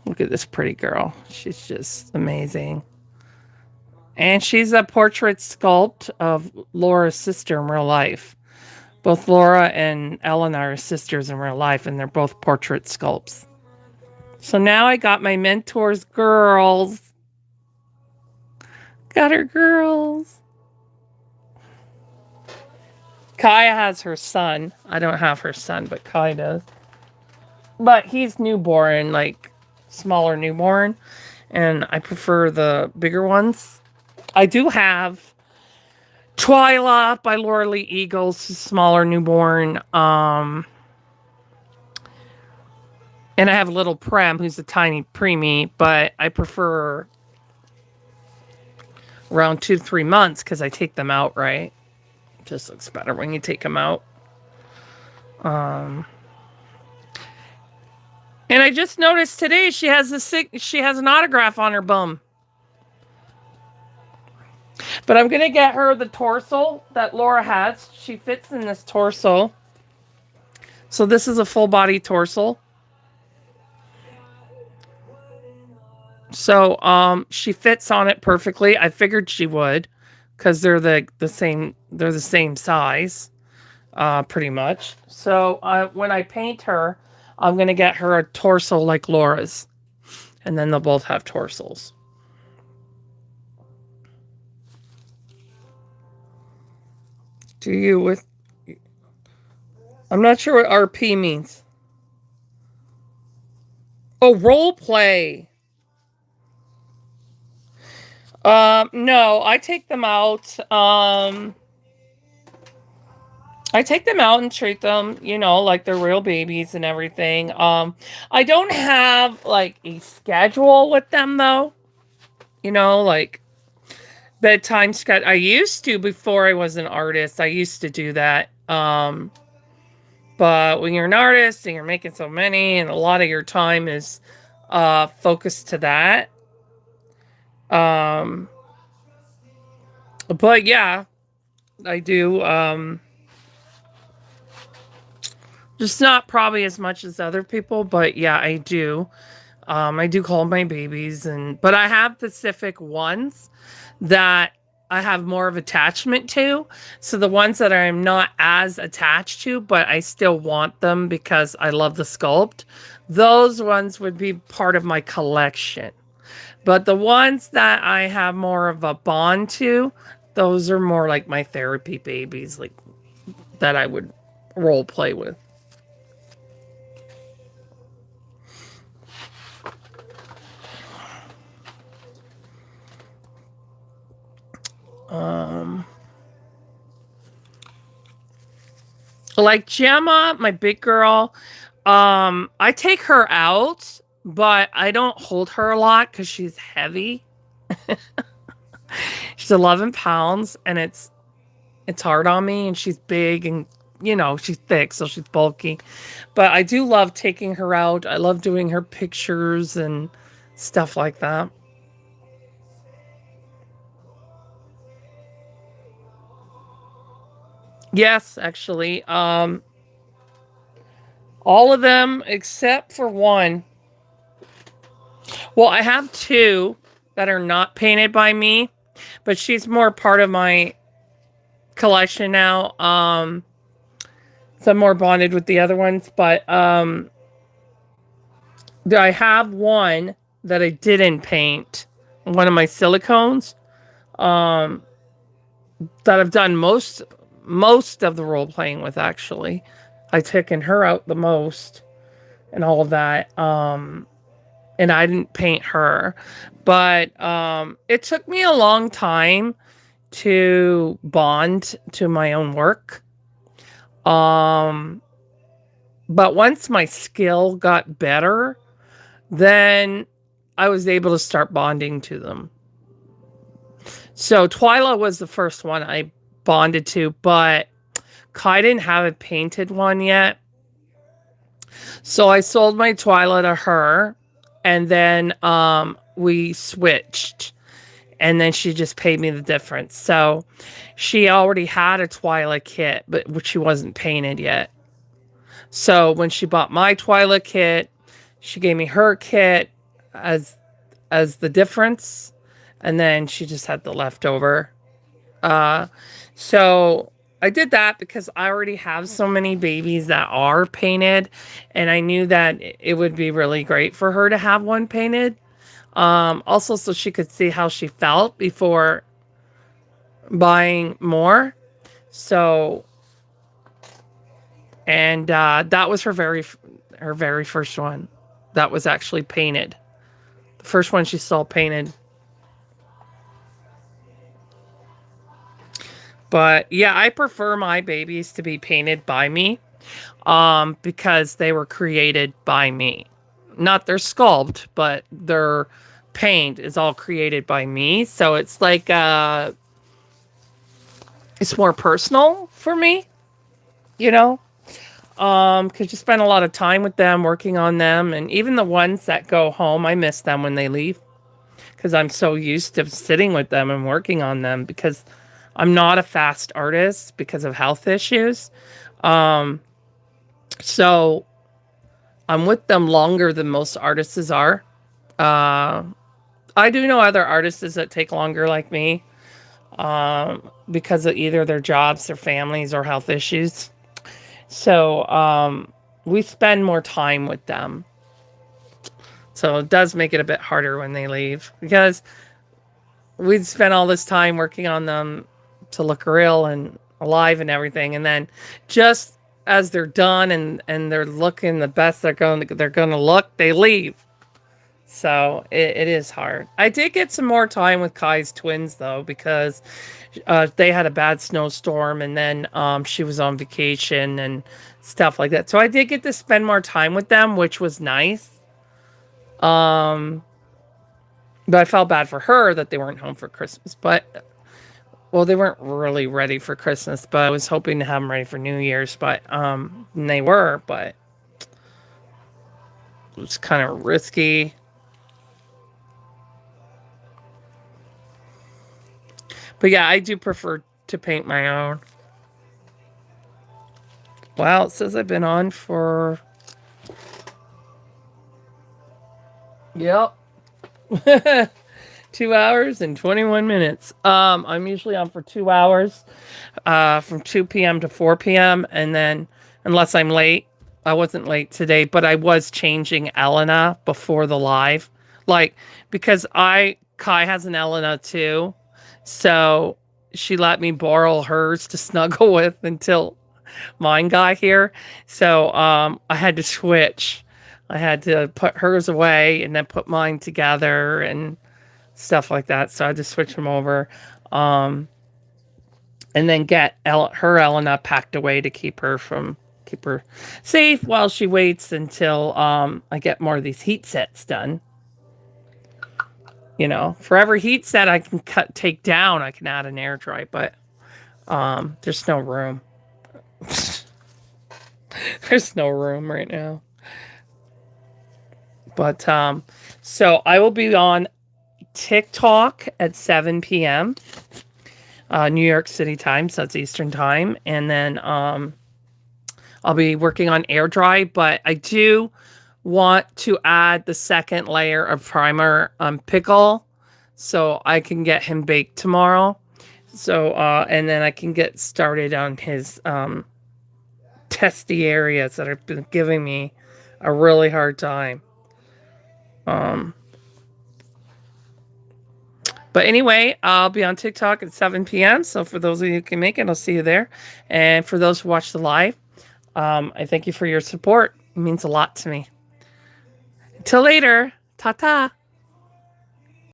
Look at this pretty girl. She's just amazing. And she's a portrait sculpt of Laura's sister in real life. Both Laura and Ellen are sisters in real life, and they're both portrait sculpts. So now I got my mentor's girls. Got her girls. Kaya has her son. I don't have her son, but Kaya does. But he's newborn, like smaller newborn. And I prefer the bigger ones. I do have Twyla by Laura Lee Eagles, smaller newborn. And I have Little Prem, who's a tiny preemie, but I prefer around 2 to 3 months because I take them out, right? It just looks better when you take them out. And I just noticed today she has an autograph on her bum. But I'm gonna get her the torso that Laura has. She fits in this torso. So this is a full body torso. So she fits on it perfectly. I figured she would, because they're the same size, pretty much. So when I paint her, I'm gonna get her a torso like Laura's, and then they'll both have torsos. Do you with? I'm not sure what RP means. Oh, role play. No, I take them out. I take them out and treat them, you know, like they're real babies and everything. I don't have like a schedule with them though. You know, like bedtime schedule. I used to before I was an artist. I used to do that. But when you're an artist and you're making so many and a lot of your time is focused to that. Um but yeah, I do just not probably as much as other people, but yeah, I do. I do call my babies but I have specific ones that I have more of attachment to. So the ones that I'm not as attached to, but I still want them because I love the sculpt, those ones would be part of my collection. But the ones that I have more of a bond to, those are more like my therapy babies, like that I would role play with. Um, like Gemma, my big girl, I take her out, but I don't hold her a lot because she's heavy. She's 11 pounds, and it's hard on me, and she's big, and you know she's thick, so she's bulky. But I do love taking her out. I love doing her pictures and stuff like that. Yes, actually, all of them except for one. Well, I have two that are not painted by me, but she's more part of my collection now. So I'm more bonded with the other ones, but I have one that I didn't paint, one of my silicones, um, that I've done most of the role playing with. Actually, I've taken her out the most and all of that. And I didn't paint her, but it took me a long time to bond to my own work. Um, but once my skill got better, then I was able to start bonding to them. So Twyla was the first one I bonded to, but Kai didn't have a painted one yet. So I sold my Twyla to her, and then we switched, and then she just paid me the difference. So she already had a Twyla kit, but which she wasn't painted yet. So when she bought my Twyla kit, she gave me her kit as the difference, and then she just had the leftover. Uh, so I did that because I already have so many babies that are painted, and I knew that it would be really great for her to have one painted. Also, so she could see how she felt before buying more. So, and that was her very first one. That was actually painted. The first one she saw painted. But yeah, I prefer my babies to be painted by me, because they were created by me. Not their sculpt, but their paint is all created by me. So it's like it's more personal for me, you know, because you spend a lot of time with them, working on them, and even the ones that go home, I miss them when they leave because I'm so used to sitting with them and working on them because I'm not a fast artist because of health issues. Um, so I'm with them longer than most artists are. Uh, I do know other artists that take longer like me, because of either their jobs, their families, or health issues. So we spend more time with them. So it does make it a bit harder when they leave because we'd spend all this time working on them to look real and alive and everything. And then just as they're done and they're looking the best they're going to look, they leave. So it is hard. I did get some more time with Kai's twins though, because they had a bad snowstorm, and then she was on vacation and stuff like that. So I did get to spend more time with them, which was nice. Um, but I felt bad for her that they weren't home for Christmas. But well, they weren't really ready for Christmas, but I was hoping to have them ready for New Year's. But they were, but it was kind of risky. But yeah, I do prefer to paint my own. Well, it says I've been on for. Yep. 2 hours and 21 minutes. I'm usually on for 2 hours, from 2 p.m. to 4 p.m. And then, unless I'm late, I wasn't late today, but I was changing Elena before the live. Like, because Kai has an Elena too. So she let me borrow hers to snuggle with until mine got here. So I had to switch. I had to put hers away and then put mine together and stuff like that. So I had to switch them over. Um, and then get her Elena packed away to keep her safe while she waits until I get more of these heat sets done. You know, for every heat set I can take down, I can add an air dry, but there's no room. There's no room right now. But so I will be on TikTok at 7 p.m. New York City time, so that's Eastern time, and then I'll be working on air dry, but I do want to add the second layer of primer pickle so I can get him baked tomorrow. So and then I can get started on his testy areas that have been giving me a really hard time. But anyway, I'll be on TikTok at 7 p.m. So for those of you who can make it, I'll see you there. And for those who watch the live, I thank you for your support. It means a lot to me. Until later, ta-ta.